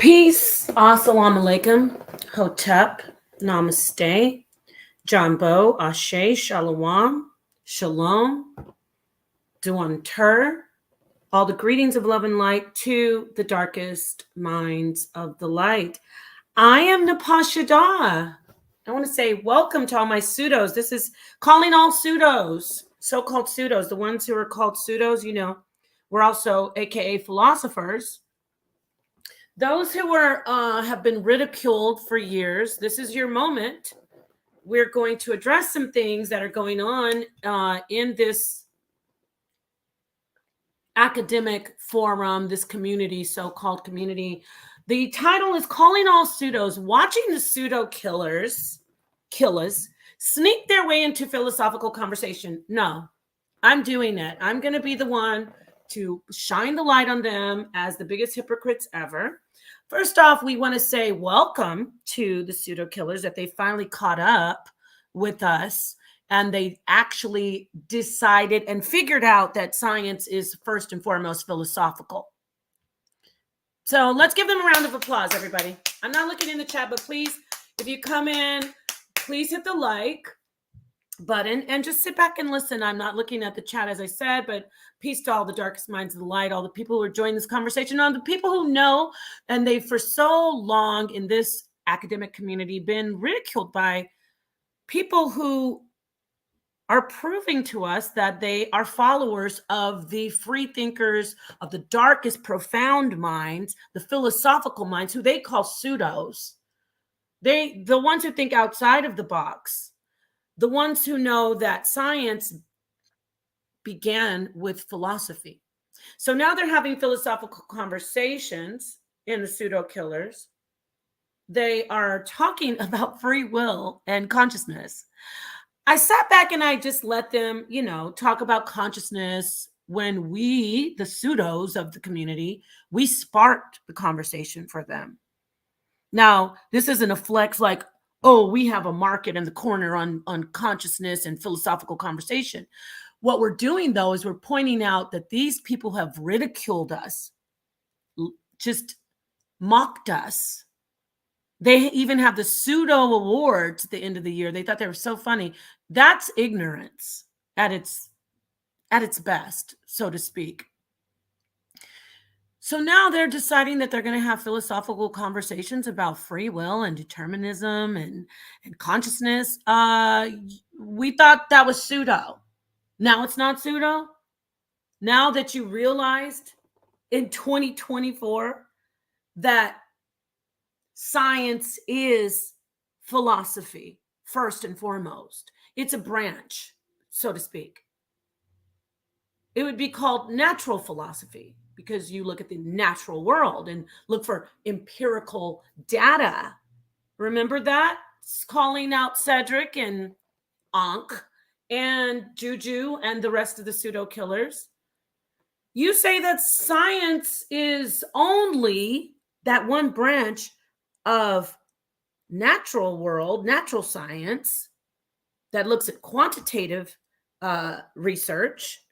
Peace, assalamu alaikum, hotep, namaste, jambo, ashe, shalom, shalom, duantur, all the greetings of love and light to the darkest minds of the light. I am Napashada. I want to say welcome to all my pseudos. This is calling all pseudos, so-called pseudos, the ones who are called pseudos, we're also AKA philosophers. Those who are have been ridiculed for years, this is your moment. We're going to address some things that are going on in this academic forum, this community, so-called community. The title is Calling All Pseudos, Watching the Pseudo Killas, sneak their way into philosophical conversation. No, I'm doing it. I'm going to be the one to shine the light on them as the biggest hypocrites ever. First off, we want to say welcome to the pseudo killers, that they finally caught up with us and they actually decided and figured out that science is first and foremost philosophical. So let's give them a round of applause, everybody. I'm not looking in the chat, but please, if you come in, please hit the like button and just sit back and listen. I'm not looking at the chat, as I said, but peace to all the darkest minds of the light, all the people who are joining this conversation, all the people who know, and they've for so long in this academic community been ridiculed by people who are proving to us that they are followers of the free thinkers, of the darkest, profound minds, the philosophical minds, who they call pseudos. The ones who think outside of the box, the ones who know that science began with philosophy. So now they're having philosophical conversations in the pseudo killers. They are talking about free will and consciousness. I sat back and I just let them, talk about consciousness when we, the pseudos of the community, we sparked the conversation for them. Now, this isn't a flex like, oh, we have a market in the corner on consciousness and philosophical conversation. What we're doing, though, is we're pointing out that these people have ridiculed us, just mocked us. They even have the pseudo awards at the end of the year. They thought they were so funny. That's ignorance at its best, so to speak. So now they're deciding that they're going to have philosophical conversations about free will and determinism and consciousness. We thought that was pseudo. Now it's not pseudo. Now that you realized in 2024 that science is philosophy first and foremost. It's a branch, so to speak. It would be called natural philosophy because you look at the natural world and look for empirical data. Remember that? It's calling out Cedric and Ankh and Juju and the rest of the pseudo killers. You say that science is only that one branch of natural world, natural science that looks at quantitative research,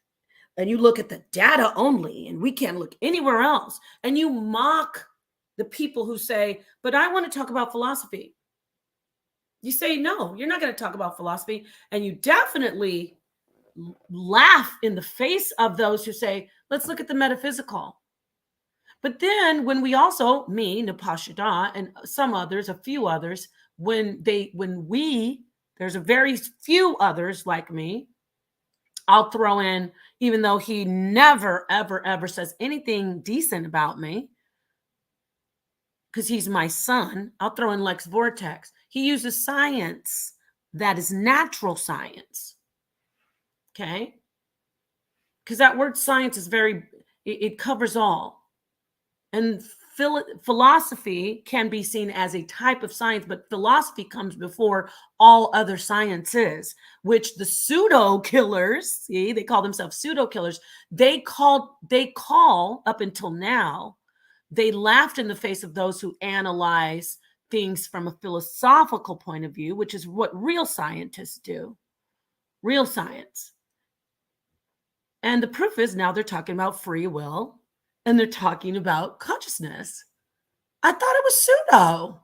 and you look at the data only, and we can't look anywhere else. And you mock the people who say, but I want to talk about philosophy. You say, no, you're not going to talk about philosophy. And you definitely laugh in the face of those who say, let's look at the metaphysical. But then when we also, me, Napashada, and some others, a few others, there's a very few others like me, I'll throw in, even though he never, ever, ever says anything decent about me, because he's my son, I'll throw in Lex Vortex. He uses science that is natural science. Okay? Because that word science is it covers all. And philosophy can be seen as a type of science, but philosophy comes before all other sciences, which the pseudo killers, see, they call themselves pseudo killers. They call up until now, they laughed in the face of those who analyze things from a philosophical point of view, which is what real scientists do, real science. And the proof is now they're talking about free will and they're talking about consciousness. I thought it was pseudo.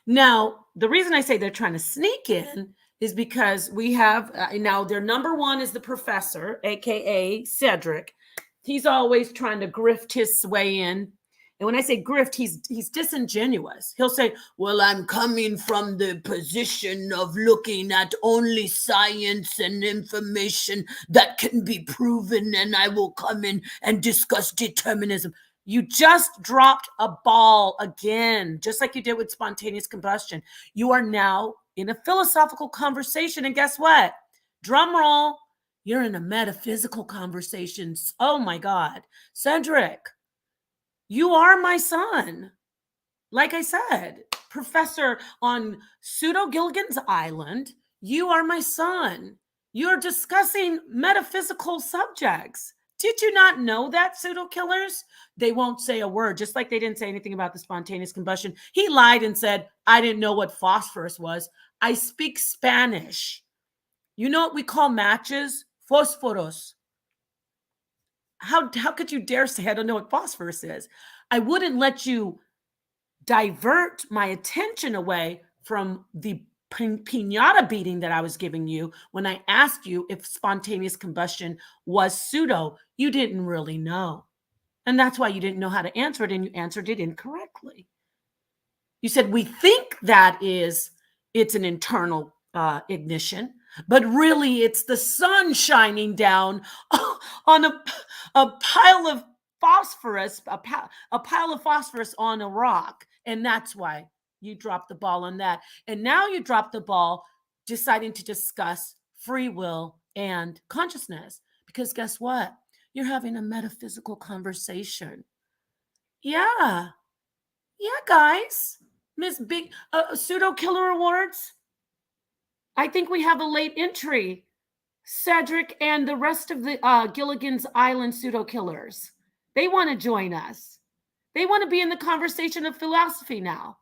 Now, the reason I say they're trying to sneak in is because we have now their number one is the professor, aka Cedric. He's always trying to grift his way in. And when I say grift, he's disingenuous. He'll say, "Well, I'm coming from the position of looking at only science and information that can be proven, and I will come in and discuss determinism." You just dropped a ball again, just like you did with spontaneous combustion. You are now in a philosophical conversation. And guess what? Drum roll, you're in a metaphysical conversation. Oh my God. Cedric, you are my son. Like I said, professor on Pseudo Gilligan's Island, you are my son. You're discussing metaphysical subjects. Did you not know that, pseudo killers? They won't say a word, just like they didn't say anything about the spontaneous combustion. He lied and said, I didn't know what phosphorus was. I speak Spanish. You know what we call matches? Fósforos. How could you dare say I don't know what phosphorus is? I wouldn't let you divert my attention away from the pinata beating that I was giving you when I asked you if spontaneous combustion was pseudo. You didn't really know. And that's why you didn't know how to answer it, and you answered it incorrectly. You said, we think that it's an internal ignition, but really it's the sun shining down on a pile of phosphorus, a pile of phosphorus on a rock. And that's why you dropped the ball on that. And now you dropped the ball deciding to discuss free will and consciousness. Because guess what? You're having a metaphysical conversation. Yeah. Yeah, guys. Miss Big Pseudo Killer Awards. I think we have a late entry. Cedric and the rest of the Gilligan's Island pseudo killers. They want to join us. They want to be in the conversation of philosophy now.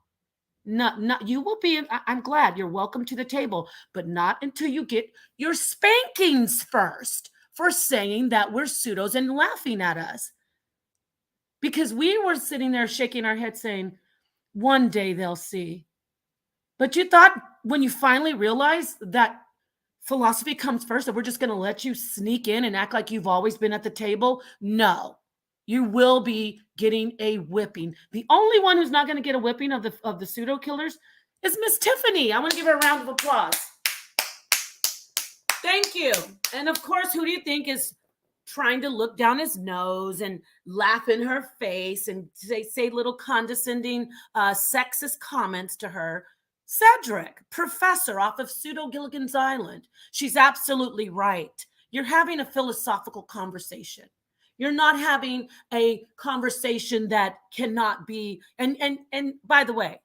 Not you will be. I'm glad you're welcome to the table, but not until you get your spankings first for saying that we're pseudos and laughing at us. Because we were sitting there shaking our head saying, one day they'll see. But you thought when you finally realized that philosophy comes first, that we're just going to let you sneak in and act like you've always been at the table? No. You will be getting a whipping. The only one who's not going to get a whipping of the pseudo killers is Miss Tiffany. I want to give her a round of applause. Thank you. And of course, who do you think is trying to look down his nose and laugh in her face and say little condescending, sexist comments to her? Cedric, professor off of Pseudo Gilligan's Island. She's absolutely right. You're having a philosophical conversation. You're not having a conversation that cannot be. And by the way,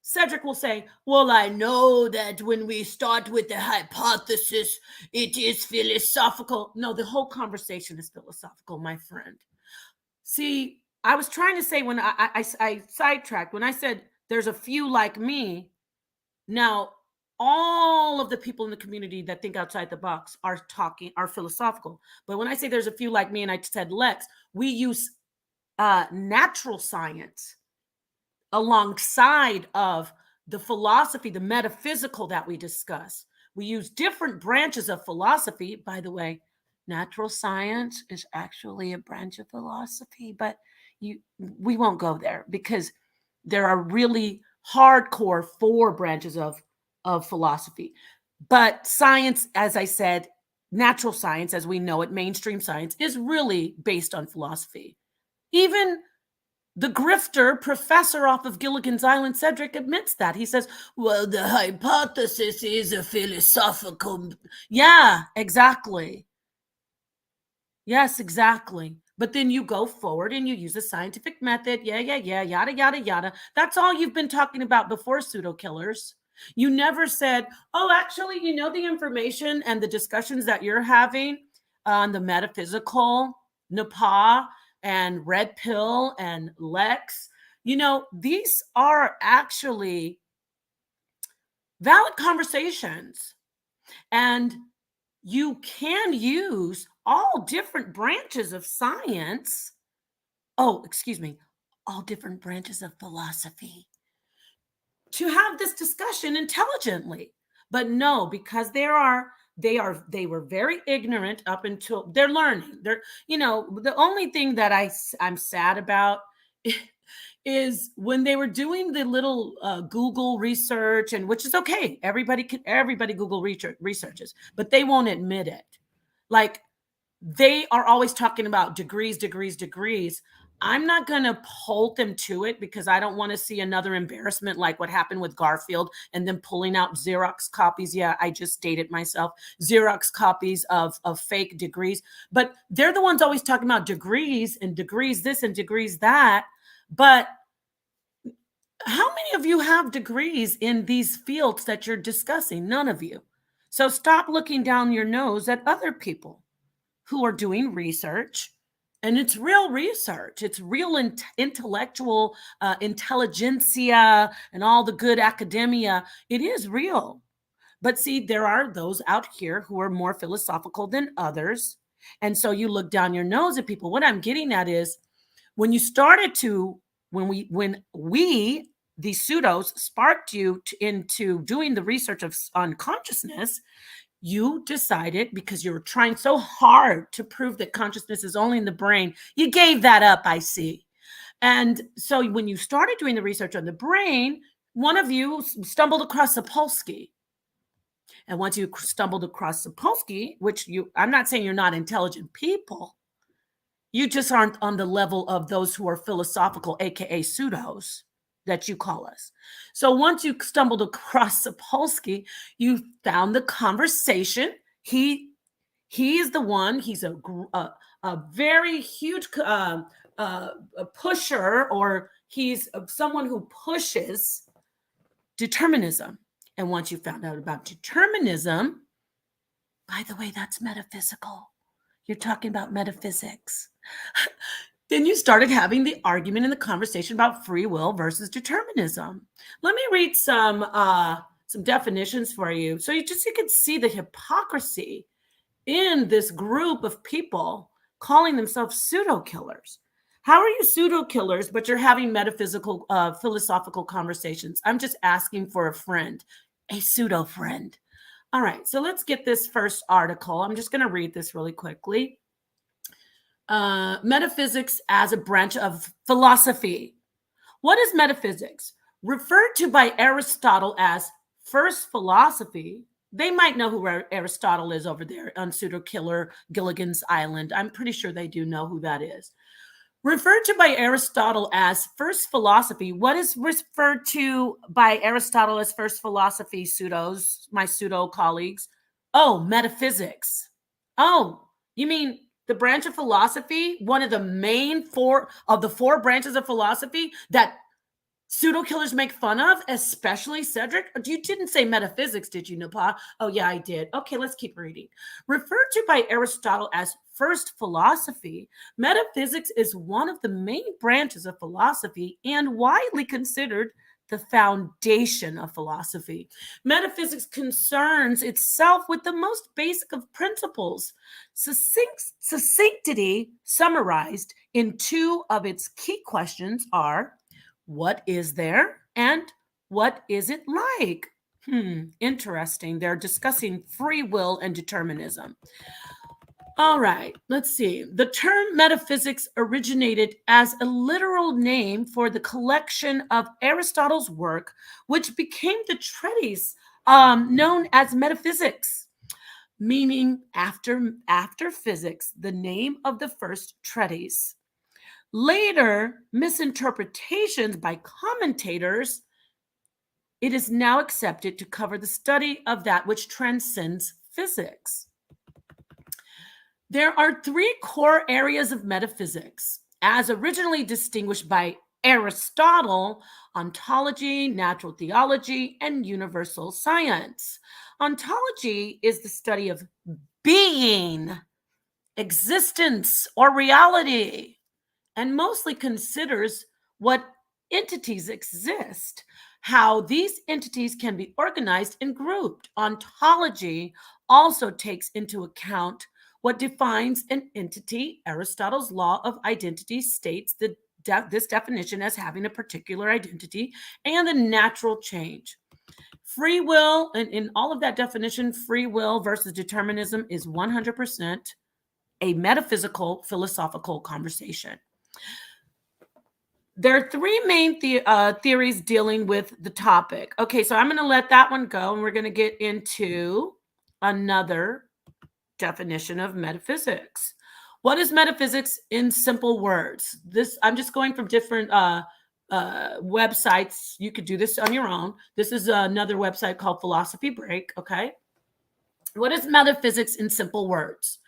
Cedric will say, well, I know that when we start with the hypothesis, it is philosophical. No, the whole conversation is philosophical, my friend. See, I was trying to say when I sidetracked, when I said there's a few like me, now all of the people in the community that think outside the box are philosophical. But when I say there's a few like me and I said Lex, we use natural science alongside of the philosophy, the metaphysical that we discuss. We use different branches of philosophy. By the way, natural science is actually a branch of philosophy, but we won't go there because there are really hardcore four branches of philosophy. But science, as I said, natural science, as we know it, mainstream science, is really based on philosophy. Even the grifter professor off of Gilligan's Island, Cedric, admits that. He says, well, the hypothesis is a philosophical. Yeah, exactly. Yes, exactly. But then you go forward and you use the scientific method. Yeah, yada, yada, yada. That's all you've been talking about before, pseudo killers. You never said, oh, actually, you know, the information and the discussions that you're having on the metaphysical, Napa and Red Pill and Lex, you know, these are actually valid conversations. And you can use all different branches of science. Oh, excuse me. all different branches of philosophy to have this discussion intelligently. But no, because they were very ignorant up until they're learning. The only thing that I'm sad about is when they were doing the little Google research, and which is okay. Everybody Google researches, but they won't admit it. Like, they are always talking about degrees, degrees, degrees. I'm not going to hold them to it because I don't want to see another embarrassment like what happened with Garfield and then pulling out Xerox copies. Yeah, I just dated myself. Xerox copies of fake degrees. But they're the ones always talking about degrees and degrees this and degrees that. But how many of you have degrees in these fields that you're discussing? None of you. So stop looking down your nose at other people who are doing research, and it's real research. It's real intellectual intelligentsia and all the good academia. It is real. But see, there are those out here who are more philosophical than others. And so you look down your nose at people. What I'm getting at is when you started to, when we the pseudos sparked you into doing the research on consciousness, you decided, because you were trying so hard to prove that consciousness is only in the brain, you gave that up, I see. And so when you started doing the research on the brain, one of you stumbled across Sapolsky. And once you stumbled across Sapolsky, I'm not saying you're not intelligent people, you just aren't on the level of those who are philosophical, aka pseudos, that you call us. So once you stumbled across Sapolsky, you found the conversation. He is the one. He's a very huge a pusher, or he's someone who pushes determinism. And once you found out about determinism, by the way, that's metaphysical. You're talking about metaphysics. Then you started having the argument and the conversation about free will versus determinism. Let me read some definitions for you, so you can see the hypocrisy in this group of people calling themselves pseudo killers. How are you pseudo killers, but you're having metaphysical, philosophical conversations? I'm just asking for a friend, a pseudo friend. All right, so let's get this first article. I'm just going to read this really quickly. Metaphysics as a branch of philosophy. What is metaphysics? Referred to by Aristotle as first philosophy. They might know who Aristotle is over there on Pseudo Killer Gilligan's Island. I'm pretty sure they do know who that is. Referred to by Aristotle as first philosophy. What is referred to by Aristotle as first philosophy, pseudos, my pseudo colleagues? Oh, metaphysics. Oh, you mean the branch of philosophy, one of the main four branches of philosophy that pseudo killers make fun of, especially Cedric? You didn't say metaphysics, did you, Napa? Oh, yeah, I did. Okay, let's keep reading. Referred to by Aristotle as first philosophy, metaphysics is one of the main branches of philosophy and widely considered the foundation of philosophy. Metaphysics concerns itself with the most basic of principles. Succinctity, summarized in two of its key questions, are: what is there and what is it like? Interesting. They're discussing free will and determinism. All right, let's see. The term metaphysics originated as a literal name for the collection of Aristotle's work, which became the treatise known as Metaphysics, meaning after physics, the name of the first treatise. Later misinterpretations by commentators, it is now accepted to cover the study of that which transcends physics. There are three core areas of metaphysics, as originally distinguished by Aristotle: ontology, natural theology, and universal science. Ontology is the study of being, existence, or reality, and mostly considers what entities exist, how these entities can be organized and grouped. Ontology also takes into account what defines an entity. Aristotle's law of identity states the this definition as having a particular identity and a natural change. Free will, and in all of that definition, free will versus determinism is 100% a metaphysical, philosophical conversation. There are three main theories dealing with the topic. Okay, so I'm going to let that one go, and we're going to get into another definition of metaphysics. What is metaphysics in simple words? This, I'm just going from different websites. You could do this on your own. This is another website called Philosophy Break. Okay, what is metaphysics in simple words?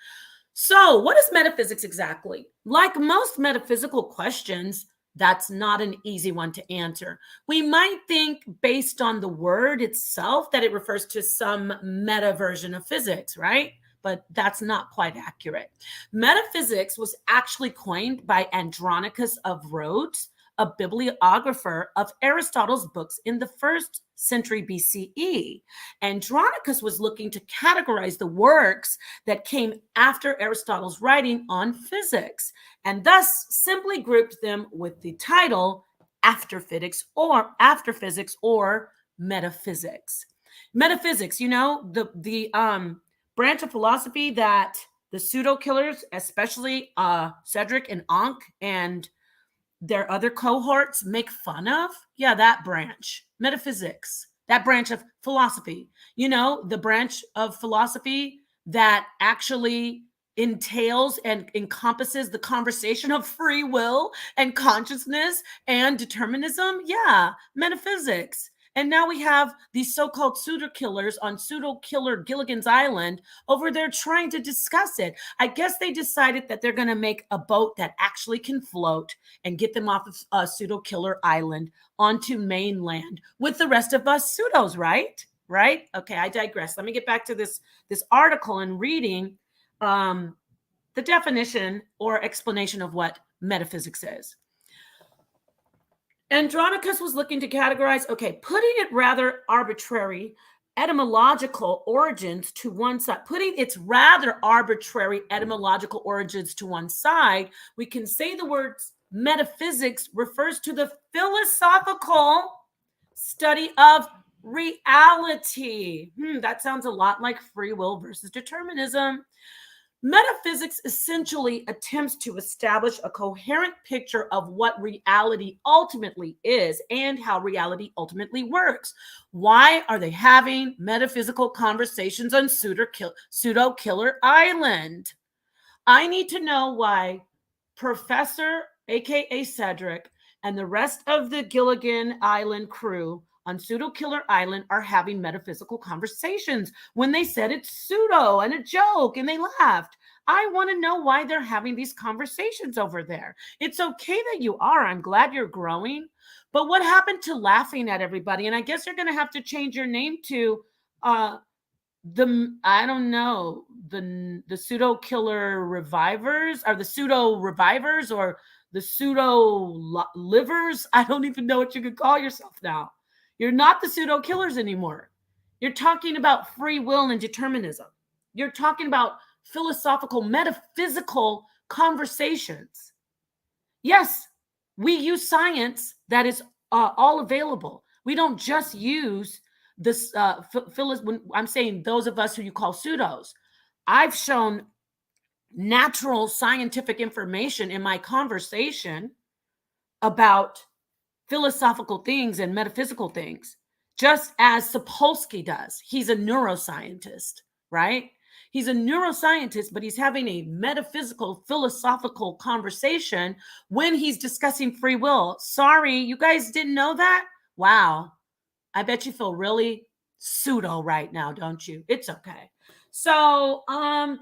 So, what is metaphysics exactly? Like most metaphysical questions, that's not an easy one to answer. We might think, based on the word itself, that it refers to some meta version of physics, right? But that's not quite accurate. Metaphysics was actually coined by Andronicus of Rhodes, a bibliographer of Aristotle's books in the 1st century BCE. Andronicus was looking to categorize the works that came after Aristotle's writing on physics, and thus simply grouped them with the title after physics or metaphysics. Metaphysics, you know, the branch of philosophy that the pseudo killers, especially Cedric and Ankh and their other cohorts, make fun of. Yeah, that branch, metaphysics, that branch of philosophy, you know, the branch of philosophy that actually entails and encompasses the conversation of free will and consciousness and determinism. Yeah, metaphysics. And now we have these so-called pseudo killers on pseudo killer Gilligan's Island over there trying to discuss it. I guess they decided that they're going to make a boat that actually can float and get them off of pseudo killer island onto mainland with the rest of us pseudos, right? Right? Okay, I digress. Let me get back to this article and reading the definition or explanation of what metaphysics is. Andronicus was looking to categorize, okay, putting it rather arbitrary etymological origins to one side, putting its rather arbitrary etymological origins to one side, we can say the words metaphysics refers to the philosophical study of reality. That sounds a lot like free will versus determinism. Metaphysics essentially attempts to establish a coherent picture of what reality ultimately is and how reality ultimately works. Why are they having metaphysical conversations on Pseudo Killer Island? I need to know why Professor, aka Cedric, and the rest of the Gilligan Island crew on Pseudo Killer Island are having metaphysical conversations when they said it's pseudo and a joke and they laughed. I want to know why they're having these conversations over there. It's okay that you are. I'm glad you're growing. But what happened to laughing at everybody? And I guess you're going to have to change your name to I don't know, the pseudo killer revivers, or the pseudo revivers, or the pseudo livers. I don't even know what you could call yourself now. You're not the pseudo killers anymore. You're talking about free will and determinism. You're talking about philosophical, metaphysical conversations. Yes, we use science that is all available. We don't just use this. When I'm saying those of us who you call pseudos, I've shown natural scientific information in my conversation about philosophical things and metaphysical things, just as Sapolsky does. He's a neuroscientist, right? He's a neuroscientist, but he's having a metaphysical, philosophical conversation when he's discussing free will. Sorry, you guys didn't know that? Wow. I bet you feel really pseudo right now, don't you? It's okay. So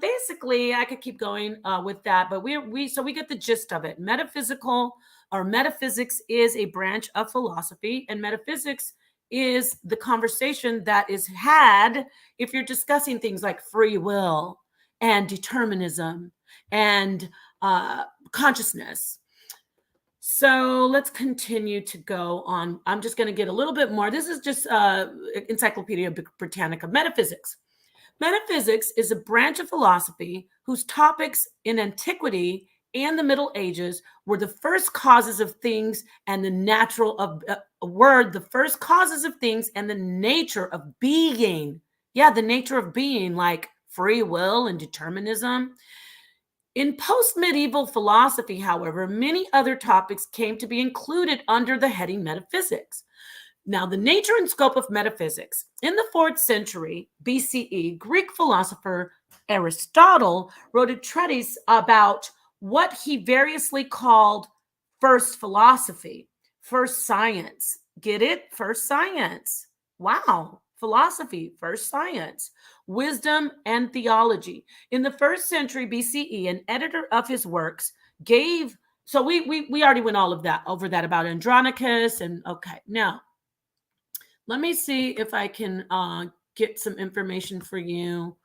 basically, I could keep going with that, but we get the gist of it. Metaphysics is a branch of philosophy, and metaphysics is the conversation that is had if you're discussing things like free will and determinism and consciousness. So let's continue to go on. I'm just going to get a little bit more. This is just Encyclopedia Britannica Metaphysics. Metaphysics is a branch of philosophy whose topics in antiquity and the Middle Ages were the first causes of things and the natural of were the first causes of things and the nature of being. Yeah, the nature of being, like free will and determinism. In post-medieval philosophy, however, many other topics came to be included under the heading metaphysics. Now, the nature and scope of metaphysics. In the 4th century BCE, Greek philosopher Aristotle wrote a treatise about what he variously called first philosophy, first science. Get it? First science. Wow. Philosophy, first science, wisdom, and theology. In the 1st century BCE, an editor of his works gave, so we already went all of that over that about Andronicus, and okay, now let me see if I can get some information for you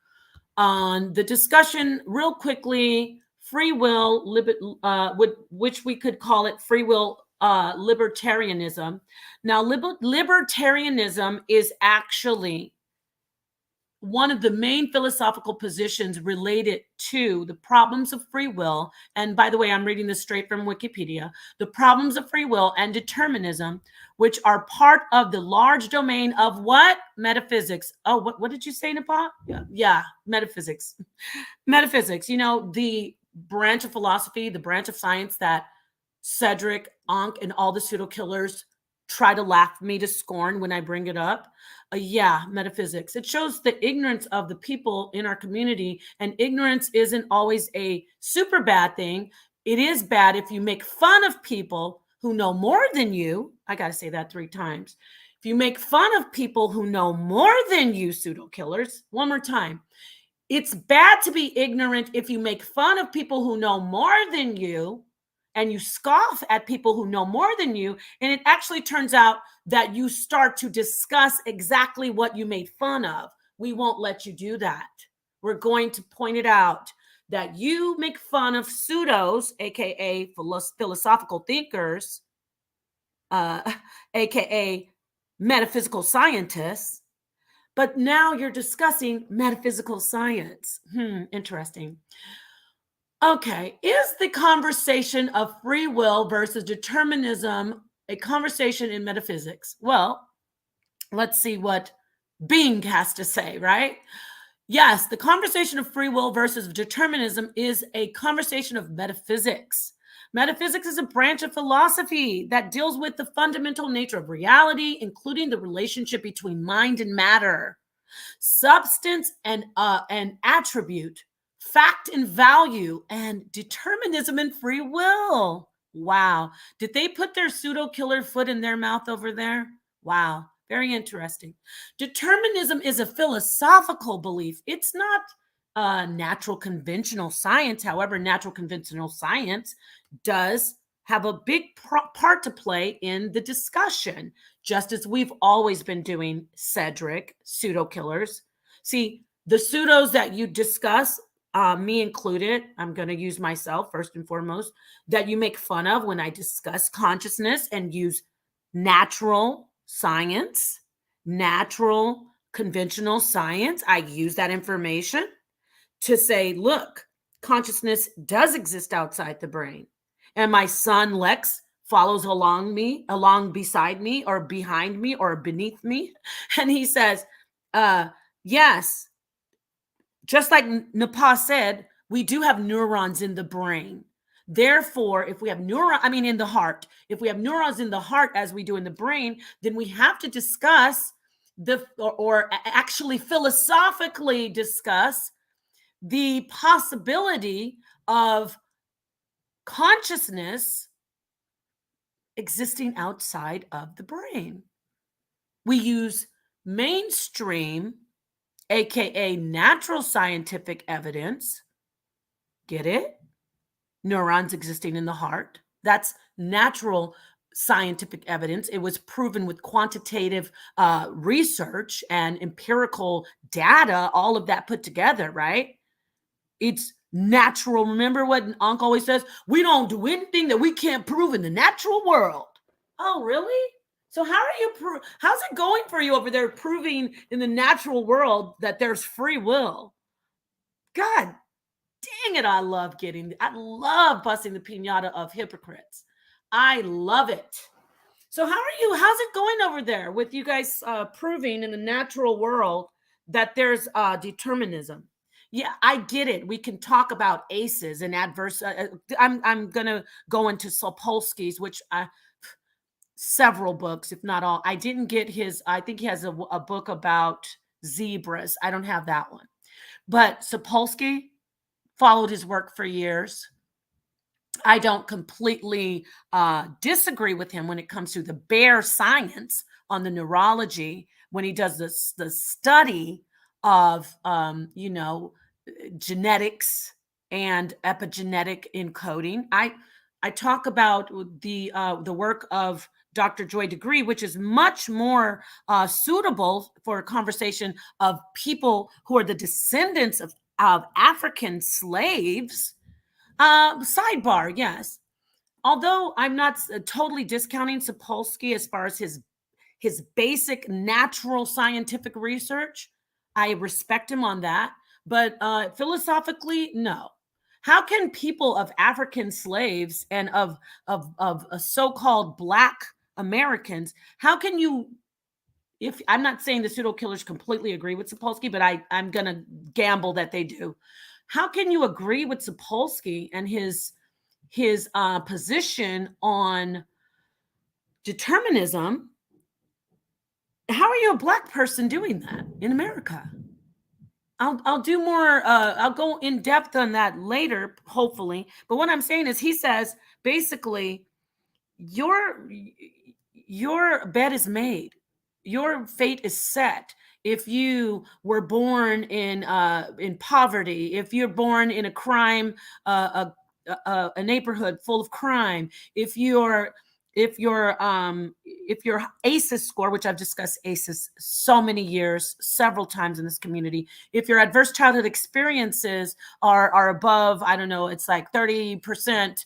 on the discussion real quickly. Free will, which we could call it free will libertarianism. Now, libertarianism is actually one of the main philosophical positions related to the problems of free will. And by the way, I'm reading this straight from Wikipedia. The problems of free will and determinism, which are part of the large domain of what? Metaphysics. Oh, what did you say, Nepal? Yeah, metaphysics. Metaphysics, the branch of philosophy, the branch of science that Cedric, Ankh, and all the pseudo killers try to laugh me to scorn when I bring it up. Yeah, metaphysics. It shows the ignorance of the people in our community, and ignorance isn't always a super bad thing. It is bad if you make fun of people who know more than you. I got to say that 3 times. If you make fun of people who know more than you, pseudo killers, one more time. It's bad to be ignorant if you make fun of people who know more than you and you scoff at people who know more than you. And it actually turns out that you start to discuss exactly what you made fun of. We won't let you do that. We're going to point it out that you make fun of pseudos, aka philosophical thinkers, aka metaphysical scientists. But now you're discussing metaphysical science. Interesting. Okay, is the conversation of free will versus determinism a conversation in metaphysics? Well, let's see what Bing has to say, right? Yes, the conversation of free will versus determinism is a conversation of metaphysics. Metaphysics is a branch of philosophy that deals with the fundamental nature of reality, including the relationship between mind and matter, substance and attribute, fact and value, and determinism and free will. Wow. Did they put their pseudo killer foot in their mouth over there? Wow. Very interesting. Determinism is a philosophical belief. It's not natural conventional science. However, natural conventional science does have a big part to play in the discussion, just as we've always been doing, Cedric, pseudo killers. See, the pseudos that you discuss, me included, I'm going to use myself first and foremost, that you make fun of when I discuss consciousness and use natural science, natural conventional science. I use that information to say, look, consciousness does exist outside the brain. And my son Lex follows along beside me or behind me or beneath me. And he says, yes, just like Napa said, we do have neurons in the brain. Therefore, if we have in the heart, if we have neurons in the heart as we do in the brain, then we have to discuss or actually philosophically discuss the possibility of consciousness existing outside of the brain. We use mainstream, aka natural scientific evidence. Get it? Neurons existing in the heart. That's natural scientific evidence. It was proven with quantitative research and empirical data, all of that put together, right? It's natural. Remember what Unc always says? We don't do anything that we can't prove in the natural world. Oh, really? So how's it going for you over there proving in the natural world that there's free will? God, Dang it, I love busting the pinata of hypocrites. I love it. So how are you? How's it going over there with you guys proving in the natural world that there's determinism? Yeah, I get it. We can talk about aces and adverse. I'm gonna go into Sapolsky's, which several books, if not all. I didn't get his. I think he has a book about zebras. I don't have that one, but Sapolsky followed his work for years. I don't completely disagree with him when it comes to the bare science on the neurology when he does the study of genetics and epigenetic encoding. I talk about the work of Dr. Joy Degree, which is much more suitable for a conversation of people who are the descendants of African slaves. Sidebar, yes. Although I'm not totally discounting Sapolsky as far as his basic natural scientific research, I respect him on that. But philosophically, no. How can people of African slaves and of so-called Black Americans? How can you? If I'm not saying the pseudo killers completely agree with Sapolsky, but I'm gonna gamble that they do. How can you agree with Sapolsky and his position on determinism? How are you a Black person doing that in America? I'll do more. I'll go in depth on that later, hopefully. But what I'm saying is, he says basically, your your bed is made, your fate is set. If you were born in poverty, if you're born in a crime, a neighborhood full of crime, if you're if your ACEs score, which I've discussed ACEs so many years, several times in this community, if your adverse childhood experiences are above, I don't know, it's like 30%,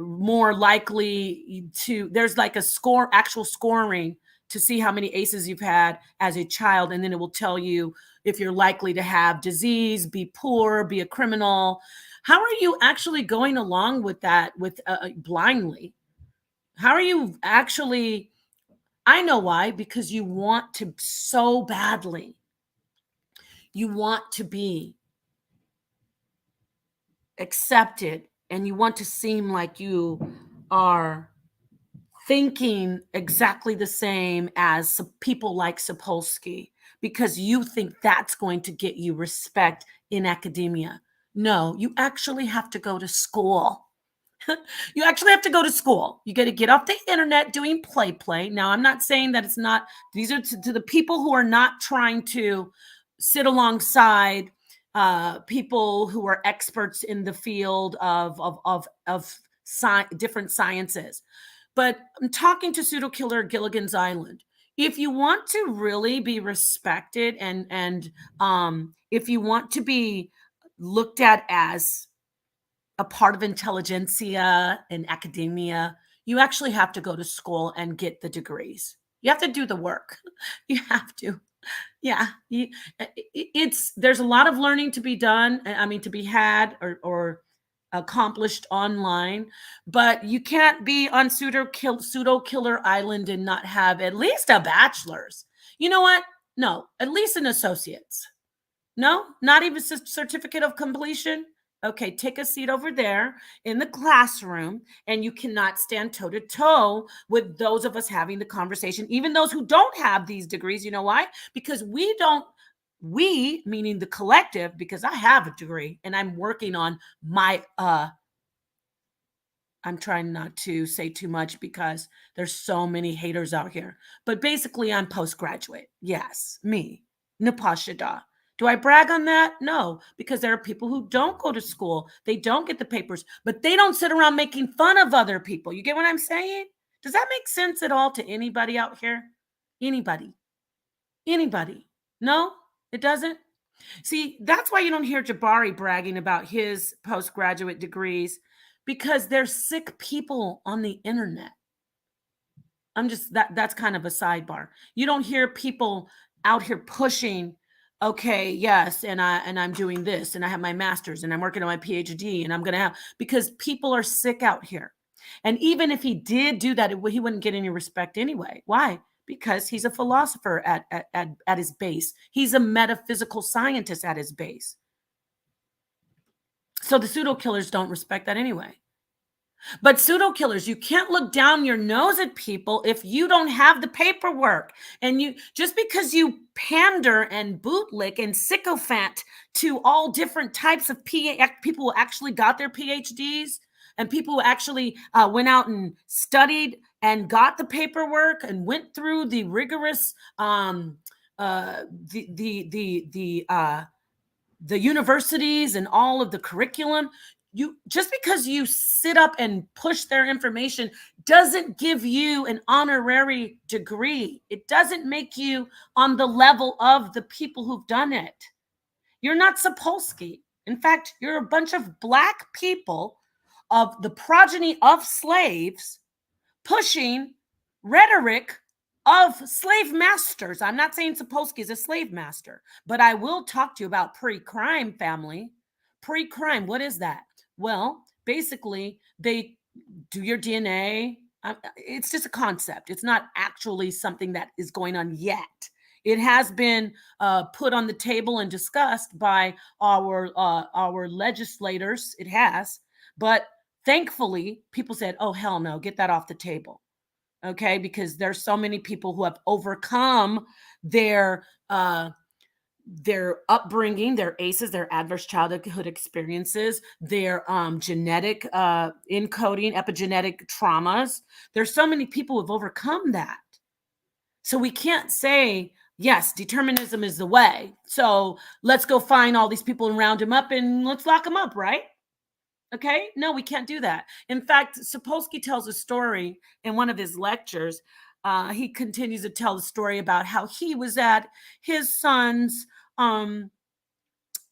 more likely to, there's like a score, actual scoring to see how many ACEs you've had as a child, and then it will tell you if you're likely to have disease, be poor, be a criminal. How are you actually going along with that with blindly? How are you actually? I know why, because you want to so badly. You want to be accepted and you want to seem like you are thinking exactly the same as people like Sapolsky, because you think that's going to get you respect in academia. No, you actually have to go to school. You actually have to go to school. You got to get off the internet doing play. Now, I'm not saying that it's not, these are to the people who are not trying to sit alongside people who are experts in the field of different sciences. But I'm talking to pseudo killer Gilligan's Island. If you want to really be respected and if you want to be looked at as a part of intelligentsia and academia, you actually have to go to school and get the degrees. You have to do the work. You have to. Yeah, it's there's a lot of learning to be done. I mean, to be had or accomplished online, but you can't be on pseudo killer island and not have at least a bachelor's. You know what? No, at least an associate's. No, not even certificate of completion. Okay, take a seat over there in the classroom, and you cannot stand toe to toe with those of us having the conversation, even those who don't have these degrees. You know why? Because we don't, we meaning the collective, because I have a degree and I'm working on my, I'm trying not to say too much because there's so many haters out here. But basically, I'm postgraduate. Yes, me, Napashida. Do I brag on that? No, because there are people who don't go to school. They don't get the papers, but they don't sit around making fun of other people. You get what I'm saying? Does that make sense at all to anybody out here? Anybody? Anybody? No, it doesn't. See, that's why you don't hear Jabari bragging about his postgraduate degrees, because there's sick people on the internet. I'm just that's kind of a sidebar. You don't hear people out here pushing Okay, yes, and I'm doing this, and I have my master's, and I'm working on my PhD, and I'm gonna have, because people are sick out here. And even if he did do that, he wouldn't get any respect anyway. Why? Because he's a philosopher at his base. He's a metaphysical scientist at his base. So the pseudo killers don't respect that anyway. But pseudo killers, you can't look down your nose at people if you don't have the paperwork. And you, just because you pander and bootlick and sycophant to all different types of people who actually got their PhDs, and people who actually went out and studied and got the paperwork and went through the rigorous uh, the universities and all of the curriculum. You, just because you sit up and push their information doesn't give you an honorary degree. It doesn't make you on the level of the people who've done it. You're not Sapolsky. In fact, you're a bunch of Black people of the progeny of slaves pushing rhetoric of slave masters. I'm not saying Sapolsky is a slave master, but I will talk to you about pre-crime family. Pre-crime, what is that? Well, basically, they do your DNA. It's just a concept. It's not actually something that is going on yet. It has been put on the table and discussed by our legislators. It has, but thankfully, people said, "Oh hell no, get that off the table." Okay, because there's so many people who have overcome their upbringing, their ACEs, their adverse childhood experiences, their genetic encoding, epigenetic traumas. There's so many people who have overcome that. So we can't say, yes, determinism is the way. So let's go find all these people and round them up and let's lock them up, right? Okay, no, we can't do that. In fact, Sapolsky tells a story in one of his lectures. He continues to tell the story about how he was at his son's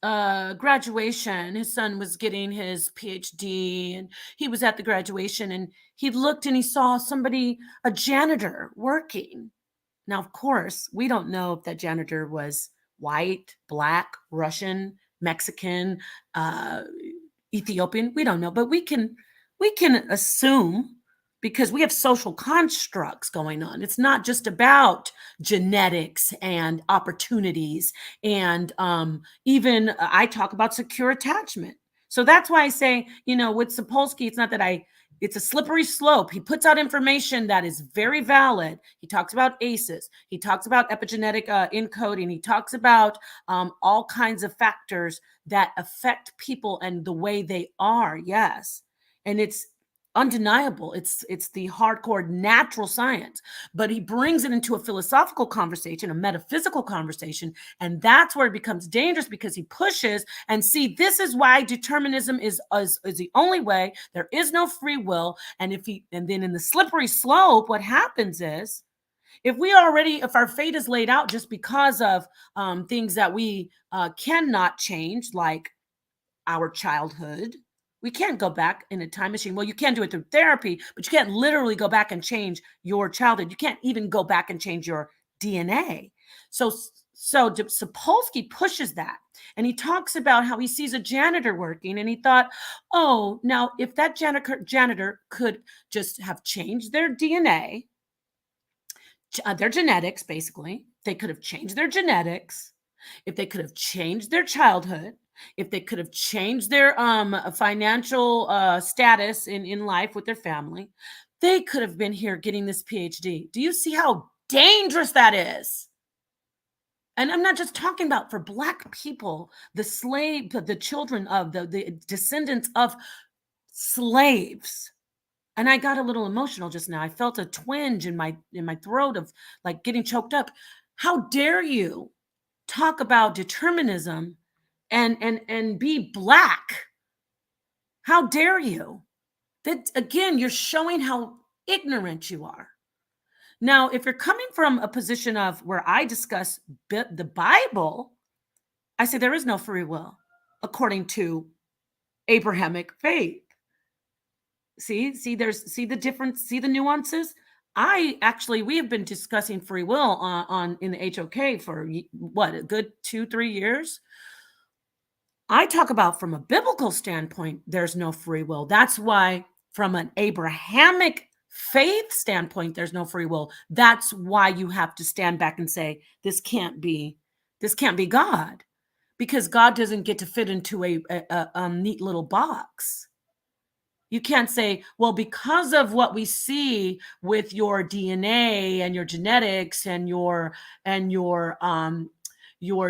graduation. His son was getting his PhD, and he was at the graduation, and he looked and he saw somebody, a janitor, working. Now, of course, we don't know if that janitor was white, Black, Russian, Mexican, Ethiopian. We don't know, but we can assume, because we have social constructs going on. It's not just about genetics and opportunities, and even I talk about secure attachment. So that's why I say, with Sapolsky, it's not that it's a slippery slope. He puts out information that is very valid. He talks about ACEs. He talks about epigenetic encoding. He talks about all kinds of factors that affect people and the way they are. Yes. And it's undeniable. It's the hardcore natural science, but he brings it into a philosophical conversation, a metaphysical conversation, and that's where it becomes dangerous, because he pushes and see, this is why determinism is the only way. There is no free will. And then in the slippery slope, what happens is, if our fate is laid out just because of things that we cannot change, like our childhood, we can't go back in a time machine. Well, you can do it through therapy, but you can't literally go back and change your childhood. You can't even go back and change your DNA. So Sapolsky pushes that. And he talks about how he sees a janitor working, and he thought, oh, now if that janitor could just have changed their DNA, their genetics, basically, they could have changed their genetics, if they could have changed their childhood, if they could have changed their financial status in life with their family, they could have been here getting this PhD. Do you see how dangerous that is? And I'm not just talking about for Black people, the children of the descendants of slaves. And I got a little emotional just now. I felt a twinge in my throat of like getting choked up. How dare you talk about determinism and be Black? How dare you? That, again, you're showing how ignorant you are. Now, if you're coming from a position of where I discuss the Bible, I say there is no free will according to Abrahamic faith. See the difference, see the nuances. we have been discussing free will on in the HOK for what, a good 2-3 years. I talk about from a biblical standpoint, there's no free will. That's why from an Abrahamic faith standpoint, there's no free will. That's why you have to stand back and say, this can't be God, because God doesn't get to fit into a neat little box. You can't say, well, because of what we see with your DNA and your genetics and your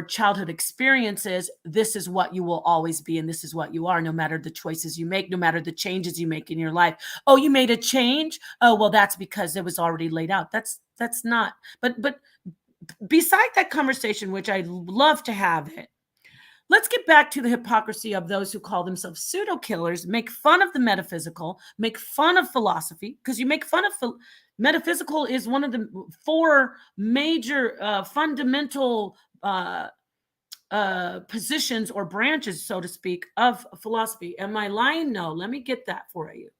childhood experiences, this is what you will always be, and this is what you are, no matter the choices you make, no matter the changes you make in your life. Oh, you made a change? Oh, well, that's because it was already laid out. That's not. But beside that conversation, which I love to have it, let's get back to the hypocrisy of those who call themselves pseudo killers, make fun of the metaphysical, make fun of philosophy, because you make fun of metaphysical is one of the 4 major fundamental positions or branches, so to speak, of philosophy. Am I lying? No. Let me get that for you.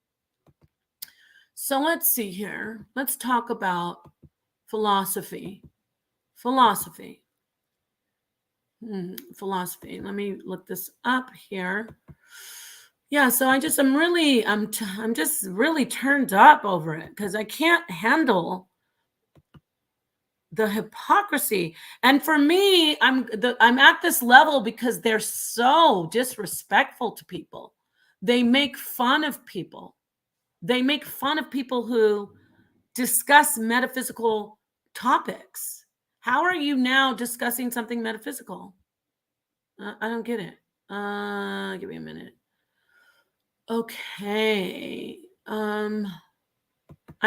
So let's see here. Let's talk about philosophy. Philosophy. Let me look this up here. Yeah, so I'm just really turned up over it, because I can't handle the hypocrisy. And for me, I'm at this level because they're so disrespectful to people. They make fun of people. They make fun of people who discuss metaphysical topics. How are you now discussing something metaphysical? I don't get it. Give me a minute. Okay. I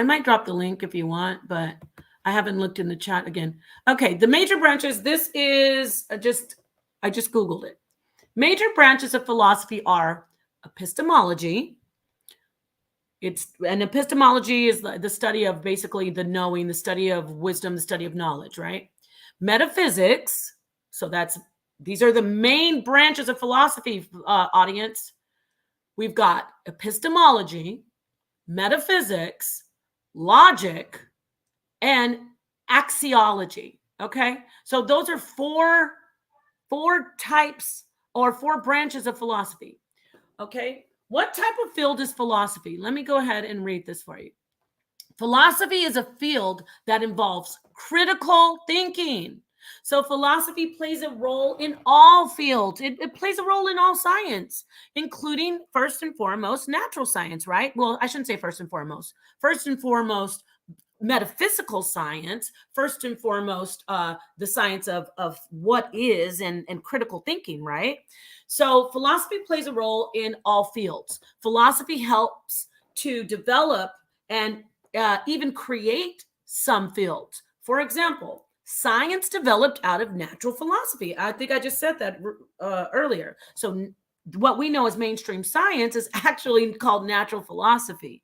might drop the link if you want, but I haven't looked in the chat again. Okay, the major branches. This is I just Googled it. Major branches of philosophy are epistemology. And epistemology is the study of basically the knowing, the study of wisdom, the study of knowledge, right? Metaphysics. So these are the main branches of philosophy, audience. We've got epistemology, metaphysics, logic, and axiology. Okay, so those are four types or 4 branches of philosophy. Okay, what type of field is philosophy? Let me go ahead and read this for you. Philosophy is a field that involves critical thinking. So philosophy plays a role in all fields. It plays a role in all science, including first and foremost natural science, right? Well, I shouldn't say first and foremost. First and foremost, metaphysical science. First and foremost, the science of what is and critical thinking, right? So philosophy plays a role in all fields. Philosophy helps to develop and even create some fields. For example, science developed out of natural philosophy. I think I just said that earlier. So what we know as mainstream science is actually called natural philosophy.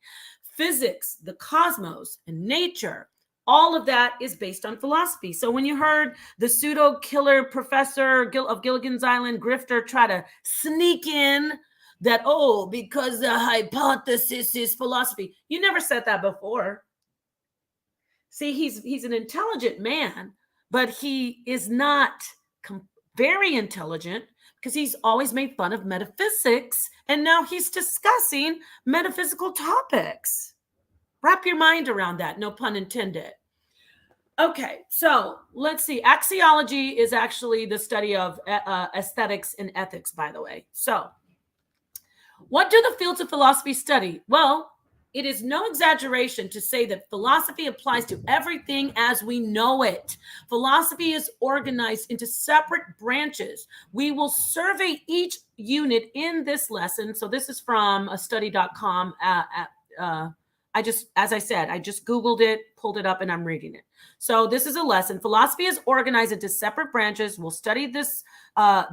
Physics, the cosmos, and nature, all of that is based on philosophy. So when you heard the pseudo killer professor of Gilligan's Island, grifter, try to sneak in that, oh, because the hypothesis is philosophy, you never said that before. See, he's an intelligent man, but he is not very intelligent, because he's always made fun of metaphysics, and now he's discussing metaphysical topics. Wrap your mind around that, no pun intended. Okay, so let's see. Axiology is actually the study of aesthetics and ethics, by the way. So what do the fields of philosophy study? Well, it is no exaggeration to say that philosophy applies to everything as we know it. Philosophy is organized into separate branches. We will survey each unit in this lesson. So this is from a study.com. As I said, I just Googled it, pulled it up, and I'm reading it. So this is a lesson. Philosophy is organized into separate branches. We'll study this.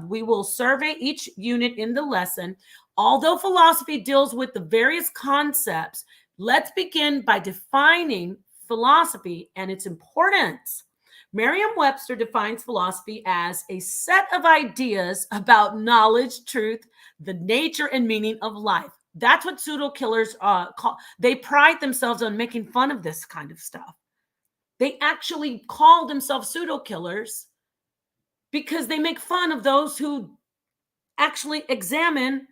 We will survey each unit in the lesson. Although philosophy deals with the various concepts, let's begin by defining philosophy and its importance. Merriam-Webster defines philosophy as a set of ideas about knowledge, truth, the nature and meaning of life. That's what pseudo killers call. They pride themselves on making fun of this kind of stuff. They actually call themselves pseudo killers because they make fun of those who actually examine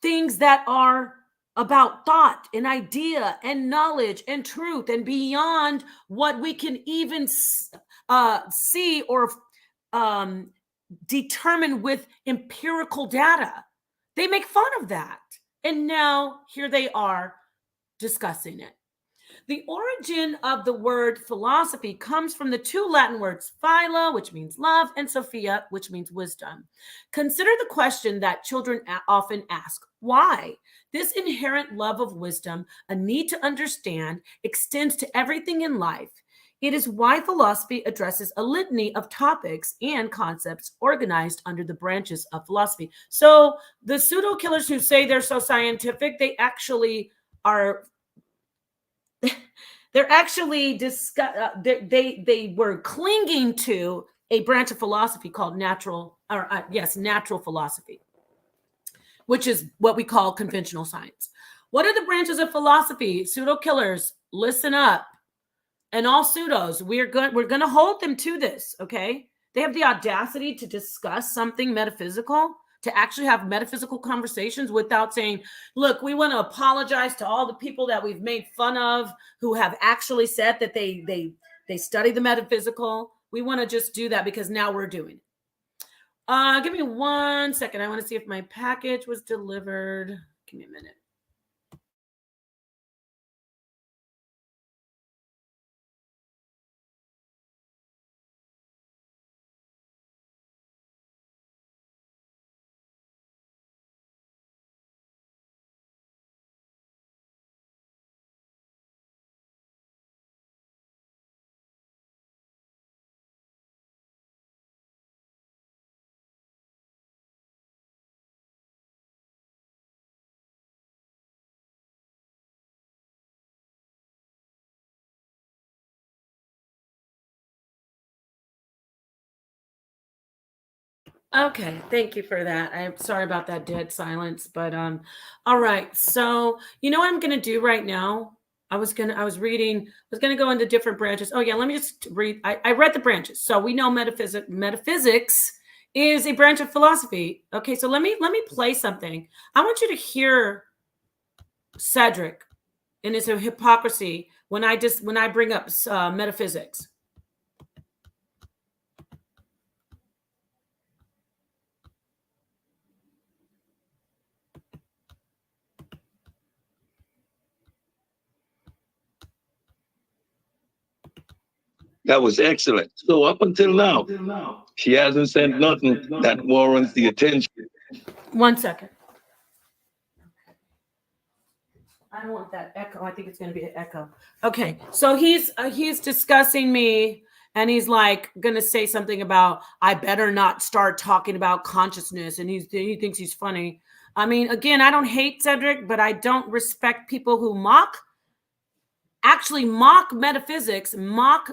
things that are about thought and idea and knowledge and truth and beyond what we can even see or determine with empirical data. They make fun of that. And now here they are discussing it. The origin of the word philosophy comes from the two Latin words philo, which means love, and sophia, which means wisdom. Consider the question that children often ask: why? This inherent love of wisdom, a need to understand, extends to everything in life. It is why philosophy addresses a litany of topics and concepts organized under the branches of philosophy. So the pseudo killers who say they're so scientific, they actually are. They're actually they were clinging to a branch of philosophy called natural philosophy, which is what we call conventional science. What are the branches of philosophy? Pseudo killers, listen up. And all pseudos, we're going to hold them to this, okay? They have the audacity to discuss something metaphysical, to actually have metaphysical conversations without saying, look, we want to apologize to all the people that we've made fun of who have actually said that they study the metaphysical. We want to just do that because now we're doing it. Give me 1 second. I want to see if my package was delivered. Give me a minute. Okay, thank you for that. I'm sorry about that dead silence, but all right. So, you know what I'm going to do right now? I was going to go into different branches. Oh yeah, let me just read. I read the branches. So we know metaphysics is a branch of philosophy. Okay, so let me play something. I want you to hear Cedric and his hypocrisy when I bring up metaphysics. That was excellent. So up until now, she hasn't said nothing that warrants the attention. 1 second. I don't want that echo. I think it's going to be an echo. Okay, so he's discussing me, and he's like going to say something about I better not start talking about consciousness, and he thinks he's funny. I mean, again, I don't hate Cedric, but I don't respect people who actually mock metaphysics, mock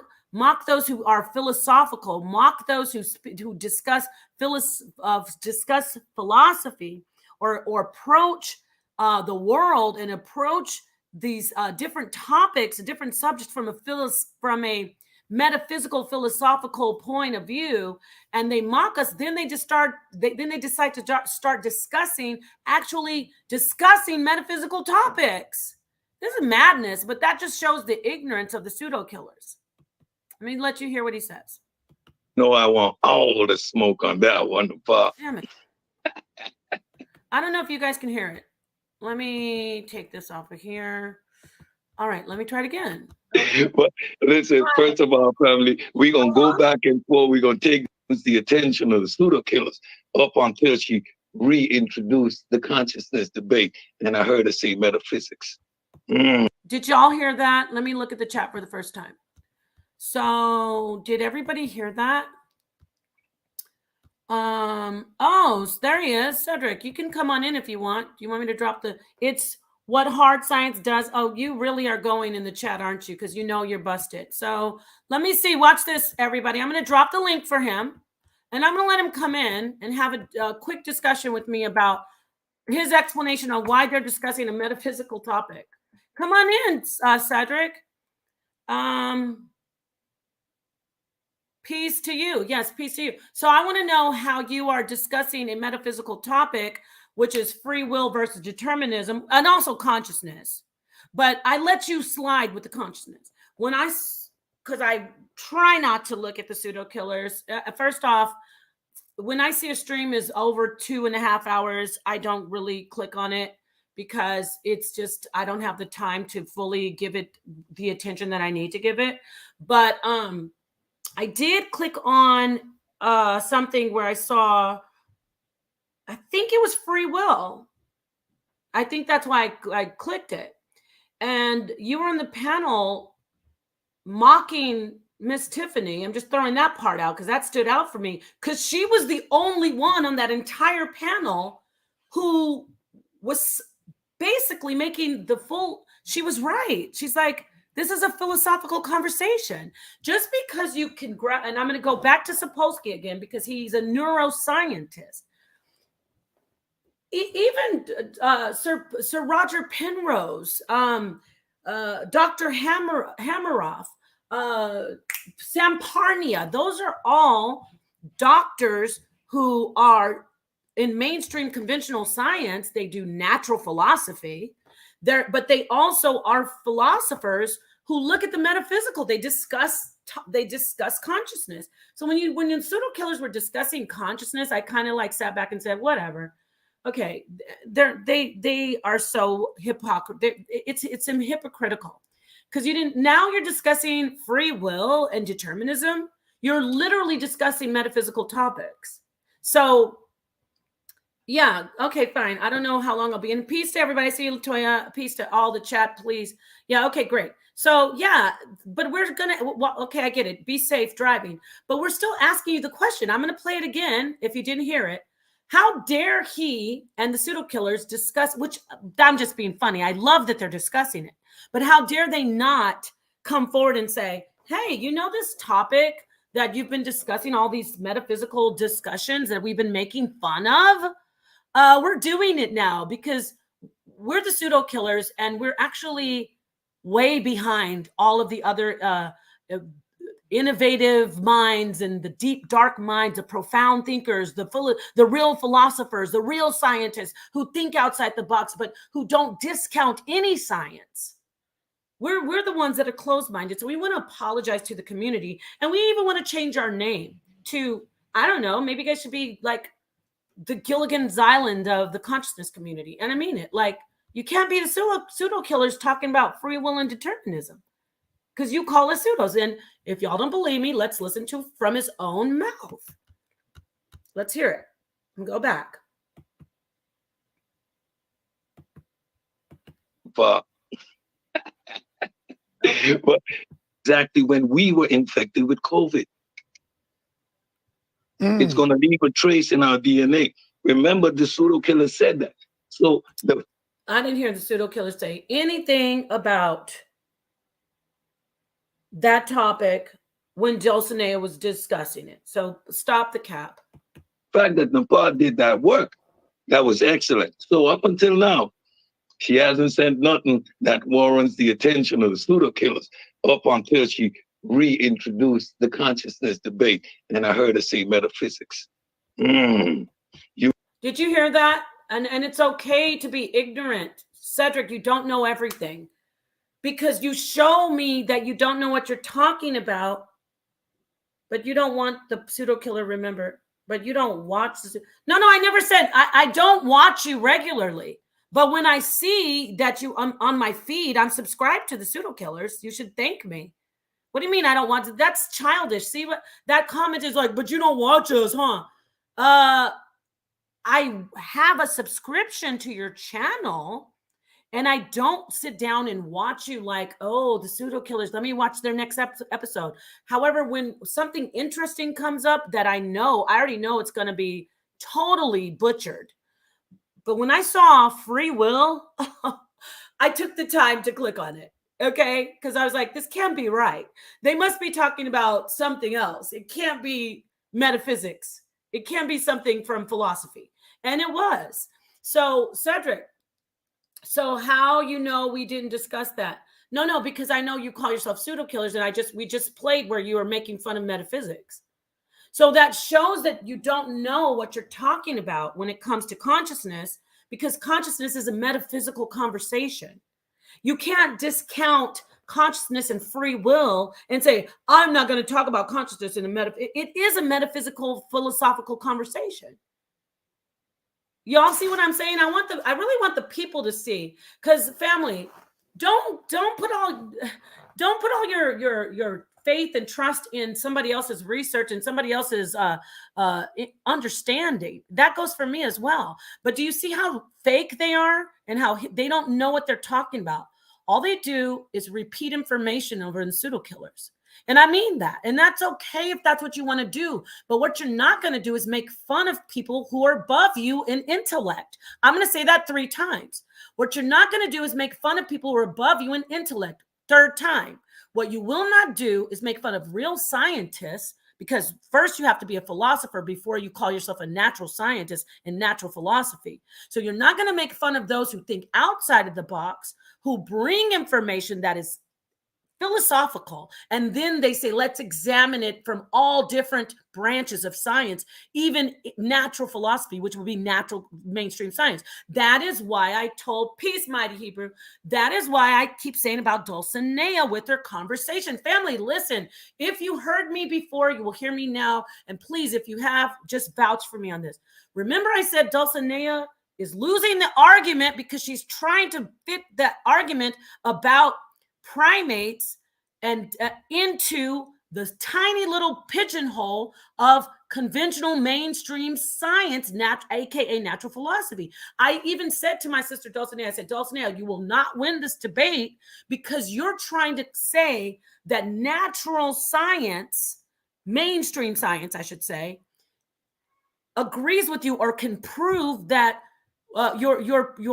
those who are philosophical, mock those who discuss philosophy or approach the world and approach these different topics, different subjects from a metaphysical philosophical point of view, and they mock us. Then they decide to start discussing metaphysical topics. This is madness, but that just shows the ignorance of the pseudo killers. Let me let you hear what he says. No, I want all the smoke on that one. Damn it. I don't know if you guys can hear it. Let me take this off of here. All right, let me try it again. But listen, first of all, family, we're going to go back and forth. We're going to take the attention of the pseudo killers up until she reintroduced the consciousness debate. And I heard her say metaphysics. Did y'all hear that? Let me look at the chat for the first time. So did everybody hear that? Oh, there he is. Cedric, you can come on in if you want. Do you want me to drop it's what hard science does? Oh, you really are going in the chat, aren't you? Because you know you're busted. So let me see. Watch this, everybody. I'm going to drop the link for him, and I'm going to let him come in and have a quick discussion with me about his explanation on why they're discussing a metaphysical topic. Come on in, Cedric. Peace to you. Yes, peace to you. So I want to know how you are discussing a metaphysical topic, which is free will versus determinism, and also consciousness. But I let you slide with the consciousness because I try not to look at the pseudo killers. First off, when I see a stream is over 2.5 hours, I don't really click on it because it's just, I don't have the time to fully give it the attention that I need to give it. But I did click on something where I saw, I think it was free will. I think that's why I clicked it. And you were on the panel mocking Miss Tiffany. I'm just throwing that part out because that stood out for me, because she was the only one on that entire panel who was basically making the full, she was right. She's like, this is a philosophical conversation. Just because you can grab, and I'm going to go back to Sapolsky again because he's a neuroscientist. Even Sir Roger Penrose, Dr. Hammeroff, Sam Parnia, those are all doctors who are in mainstream conventional science. They do natural philosophy. But they also are philosophers who look at the metaphysical. They discuss consciousness. So when the pseudo killers were discussing consciousness, I kind of like sat back and said, whatever. Okay, they are so hypocritical. It's hypocritical because now you're discussing free will and determinism. You're literally discussing metaphysical topics. So yeah, okay, fine. I don't know how long I'll be in. Peace to everybody. I see you, Latoya. Peace to all the chat, please. Yeah, okay, great. So yeah, but we're gonna, well, okay, I get it. Be safe driving. But we're still asking you the question. I'm gonna play it again if you didn't hear it. How dare he and the pseudo killers discuss, which I'm just being funny. I love that they're discussing it, but how dare they not come forward and say, hey, you know, this topic that you've been discussing, all these metaphysical discussions that we've been making fun of, we're doing it now because we're the pseudo killers and we're actually way behind all of the other innovative minds and the deep, dark minds, the profound thinkers, the real philosophers, the real scientists who think outside the box, but who don't discount any science. We're the ones that are closed-minded. So we want to apologize to the community. And we even want to change our name to, I don't know, maybe you guys should be like the Gilligan's Island of the consciousness community. And I mean it. Like, you can't be the pseudo killers talking about free will and determinism because you call us pseudos. And if y'all don't believe me, let's listen to from his own mouth. Let's hear it and go back. But exactly when we were infected with COVID. It's going to leave a trace in our DNA. Remember, the pseudo killer said that. So I didn't hear the pseudo killer say anything about that topic when Dulcinea was discussing it. So stop the cap. The fact that Nepal did that work, that was excellent. So up until now, she hasn't said nothing that warrants the attention of the pseudo killers up until she reintroduced the consciousness debate. And I heard her say metaphysics. Did you hear that? And it's okay to be ignorant. Cedric, you don't know everything. Because you show me that you don't know what you're talking about, but you don't want the pseudo killer, remember, but you don't watch. No, I never said, I don't watch you regularly. But when I see that you on my feed, I'm subscribed to the pseudo killers, you should thank me. What do you mean I don't want to? That's childish. See what that comment is like, but you don't watch us, huh? I have a subscription to your channel. And I don't sit down and watch you like, oh, the pseudo killers, let me watch their next episode. However, when something interesting comes up that I already know it's going to be totally butchered. But when I saw free will, I took the time to click on it. Okay. Because I was like, this can't be right. They must be talking about something else. It can't be metaphysics. It can't be something from philosophy. And it was. So, Cedric, so how we didn't discuss that? No, because I know you call yourself pseudo killers, and we just played where you were making fun of metaphysics. So that shows that you don't know what you're talking about when it comes to consciousness, because consciousness is a metaphysical conversation. You can't discount consciousness and free will and say, I'm not going to talk about consciousness in a it is a metaphysical, philosophical conversation. Y'all see what I'm saying? I really want the people to see, because family, don't put all your faith and trust in somebody else's research and somebody else's understanding. That goes for me as well. But do you see how fake they are and how they don't know what they're talking about? All they do is repeat information over in pseudo killers. And I mean that. And that's okay if that's what you want to do. But what you're not going to do is make fun of people who are above you in intellect. I'm going to say that 3 times. What you're not going to do is make fun of people who are above you in intellect. 3rd time. What you will not do is make fun of real scientists, because first you have to be a philosopher before you call yourself a natural scientist in natural philosophy. So you're not going to make fun of those who think outside of the box, who bring information that is philosophical, and then they say, let's examine it from all different branches of science, even natural philosophy, which would be natural mainstream science. That is why I told Peace, Mighty Hebrew. That is why I keep saying about Dulcinea with her conversation. Family, listen, if you heard me before, you will hear me now. And please, if you have, just vouch for me on this. Remember, I said Dulcinea is losing the argument because she's trying to fit that argument about primates and into the tiny little pigeonhole of conventional mainstream science, aka natural philosophy. I even said to my sister Dulcinea, I said, Dulcinea, you will not win this debate because you're trying to say that natural science, mainstream science, I should say, agrees with you or can prove that your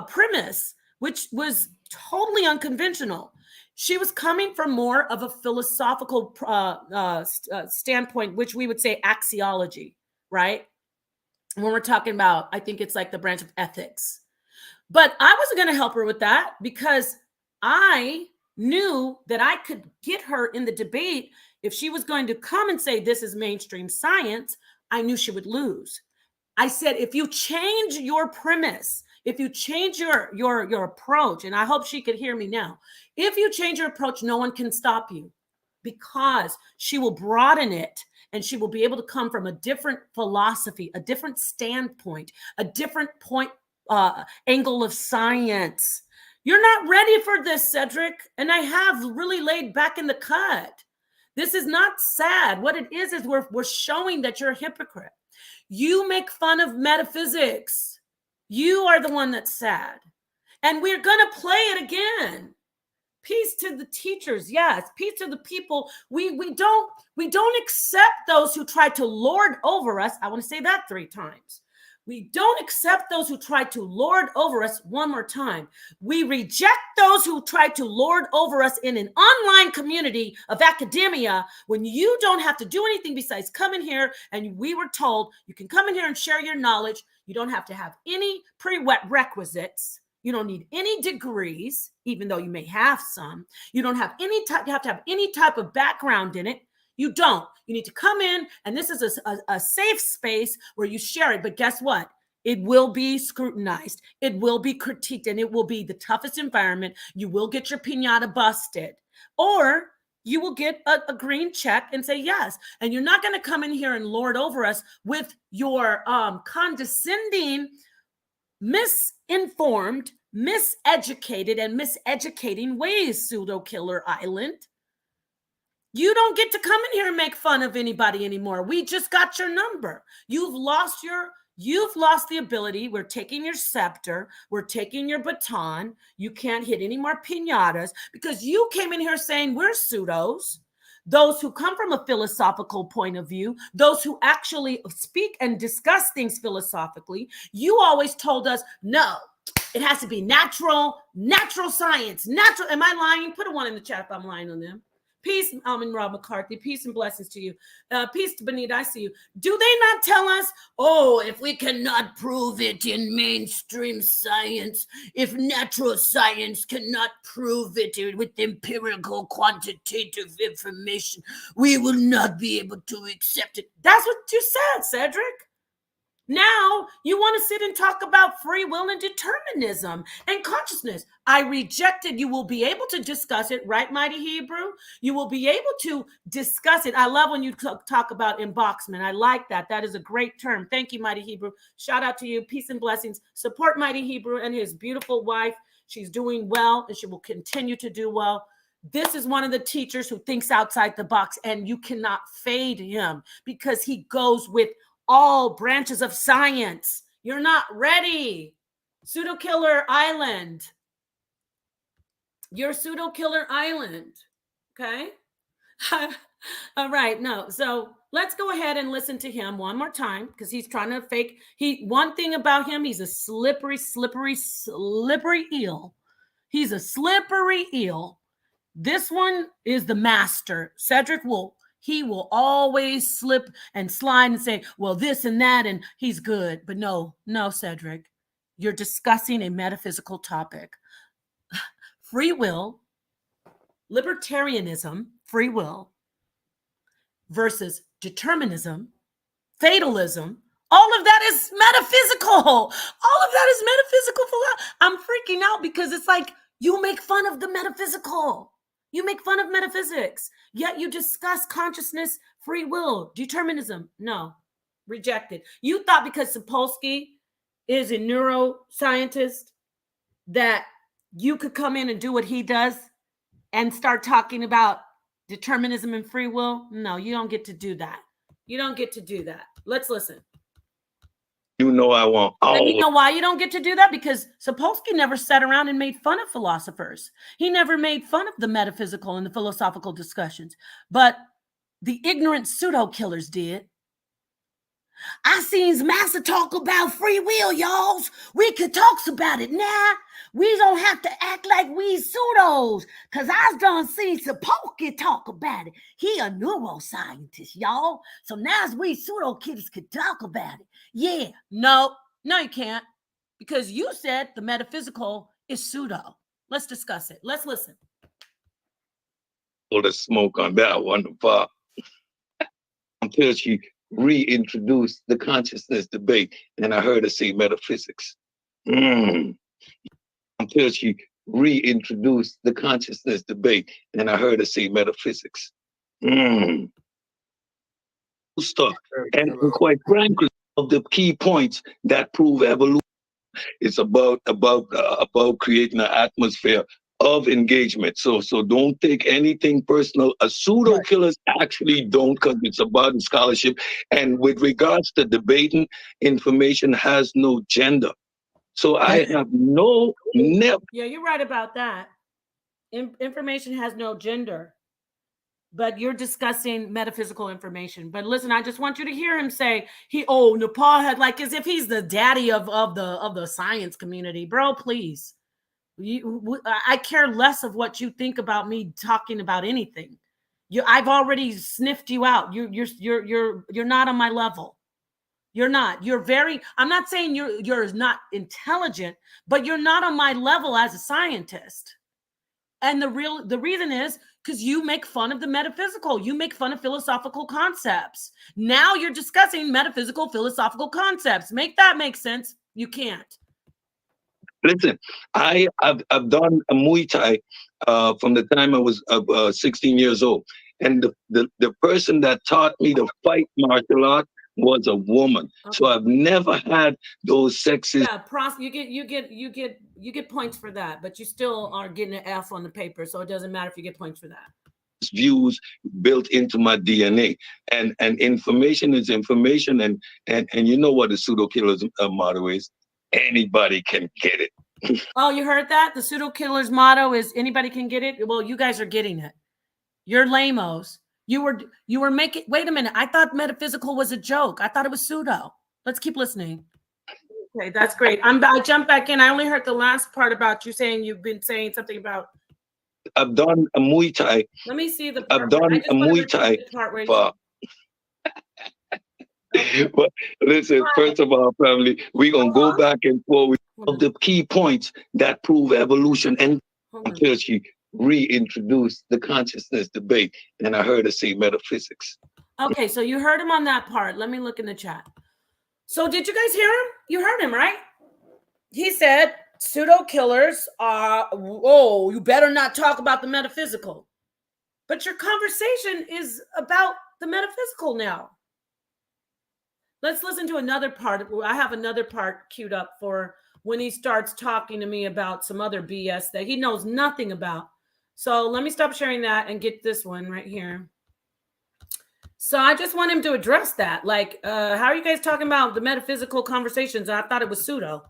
premise, which was totally unconventional. She was coming from more of a philosophical standpoint, which we would say axiology, right? When we're talking about, I think it's like the branch of ethics. But I wasn't going to help her with that because I knew that I could get her in the debate. If she was going to come and say this is mainstream science, I knew she would lose. I said, if you change your premise, if you change your approach, and I hope she could hear me now, if you change your approach, no one can stop you, because she will broaden it and she will be able to come from a different philosophy, a different standpoint, a different point, angle of science. You're not ready for this, Cedric, and I have really laid back in the cut. This is not sad. What it is we're showing that you're a hypocrite. You make fun of metaphysics. You are the one that's sad. And we're going to play it again. Peace to the teachers. Yes. Peace to the people. We don't accept those who try to lord over us. I want to say that 3 times. We don't accept those who try to lord over us. One more time. We reject those who try to lord over us in an online community of academia when you don't have to do anything besides come in here, and we were told you can come in here and share your knowledge. You don't have to have any prerequisites. You don't need any degrees, even though you may have some. You don't have any type, you have to have any type of background in it. You don't. You need to come in, and this is a safe space where you share it. But guess what? It will be scrutinized. It will be critiqued, and it will be the toughest environment. You will get your piñata busted, or you will get a green check and say yes. And you're not going to come in here and lord over us with your condescending, misinformed, miseducated, and miseducating ways, Pseudo Killer Island. You don't get to come in here and make fun of anybody anymore. We just got your number. You've lost the ability. We're taking your scepter. We're taking your baton. You can't hit any more piñatas because you came in here saying we're pseudos. Those who come from a philosophical point of view, those who actually speak and discuss things philosophically, you always told us, no, it has to be natural science, natural. Am I lying? Put a 1 in the chat if I'm lying on them. Peace, Almond Rob McCarthy. Peace and blessings to you. Peace to Benita. I see you. Do they not tell us, oh, if we cannot prove it in mainstream science, if natural science cannot prove it with empirical quantitative information, we will not be able to accept it. That's what you said, Cedric. Now you want to sit and talk about free will and determinism and consciousness. I rejected. You will be able to discuss it, right, Mighty Hebrew? You will be able to discuss it. I love when you talk about emboxment. I like that. That is a great term. Thank you, Mighty Hebrew. Shout out to you. Peace and blessings. Support Mighty Hebrew and his beautiful wife. She's doing well, and she will continue to do well. This is one of the teachers who thinks outside the box, and you cannot fade him because he goes with all branches of science. You're not ready. Pseudo Killer Island. You're Pseudo Killer Island. Okay. All right. No. So let's go ahead and listen to him one more time because he's trying to fake. One thing about him, he's a slippery eel. He's a slippery eel. This one is the master. Cedric will always slip and slide and say, well, this and that, and he's good. But no, Cedric, you're discussing a metaphysical topic. Free will, libertarianism, free will versus determinism, fatalism. All of that is metaphysical. All of that is metaphysical. I'm freaking out because it's like you make fun of the metaphysical. You make fun of metaphysics, yet you discuss consciousness, free will, determinism. No, rejected. You thought because Sapolsky is a neuroscientist that you could come in and do what he does and start talking about determinism and free will? No, you don't get to do that. You don't get to do that. Let's listen. You know I want all. And you know why you don't get to do that? Because Sapolsky never sat around and made fun of philosophers. He never made fun of the metaphysical and the philosophical discussions. But the ignorant pseudo killers did. I seen Master talk about free will, y'all. We could talk about it now. We don't have to act like we pseudos. Because I done seen Sapolsky talk about it. He a neuroscientist, y'all. So now we pseudo kids could talk about it. Yeah. No, you can't. Because you said the metaphysical is pseudo. Let's discuss it. Let's listen. All the smoke on that one, until she reintroduced the consciousness debate, and I heard her say metaphysics. Until she reintroduced the consciousness debate, and I heard her say metaphysics. Stuff, and quite frankly, of the key points that prove evolution, it's about creating an atmosphere of engagement. So don't take anything personal. A pseudo killers actually don't, because it's about scholarship. And with regards to debating, information has no gender. So I have never. Yeah, you're right about that. Information has no gender. But you're discussing metaphysical information. But listen, I just want you to hear him say Nepal had, like, as if he's the daddy of the science community. Bro, please. I care less of what you think about me talking about anything. I've already sniffed you out. You're not on my level. You're not. I'm not saying you're not intelligent, but you're not on my level as a scientist. And the reason is because you make fun of the metaphysical. You make fun of philosophical concepts. Now you're discussing metaphysical philosophical concepts. Make that make sense. You can't. Listen, I've done a Muay Thai from the time I was 16 years old. And the person that taught me to fight martial art was a woman. Okay. So I've never had those sexist. Yeah, you get points for that, but you still are getting an F on the paper, so it doesn't matter if you get points for that. Views built into my DNA, and information is information, and you know what the pseudo killer's motto is: anybody can get it. Oh, you heard that? The pseudo killer's motto is anybody can get it. Well, you guys are getting it. You're lame-os. You were making. Wait a minute. I thought metaphysical was a joke. I thought it was pseudo. Let's keep listening. Okay, that's great. I jumped back in. I only heard the last part about you saying you've been saying something about I've done a Muay Thai. Let me see the part. I've done I a just want to Muay Thai repeat the part where for. okay. But listen, first of all, family, we're gonna go back and forth of the key points that prove evolution and until she reintroduced the consciousness debate. And I heard her say metaphysics. Okay, so you heard him on that part. Let me look in the chat. So did you guys hear him? You heard him, right? He said pseudo killers are, oh, you better not talk about the metaphysical. But your conversation is about the metaphysical now. Let's listen to another part. I have another part queued up for when he starts talking to me about some other BS that he knows nothing about. So let me stop sharing that and get this one right here. So I just want him to address that. Like, how are you guys talking about the metaphysical conversations? I thought it was pseudo.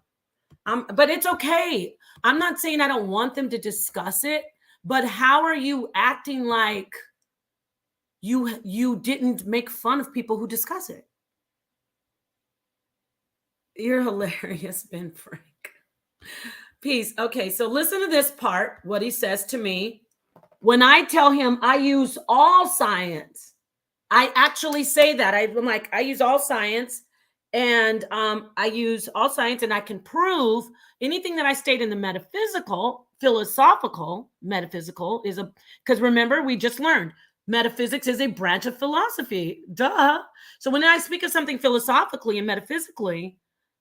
But it's okay. I'm not saying I don't want them to discuss it, but how are you acting like you didn't make fun of people who discuss it? You're hilarious, Ben Frank. Peace. Okay, so listen to this part, what he says to me. When I tell him I use all science, I actually say that. I'm like, I use all science, and I use all science, and I can prove anything that I state in the metaphysical, philosophical, metaphysical is because remember, we just learned metaphysics is a branch of philosophy. Duh. So when I speak of something philosophically and metaphysically,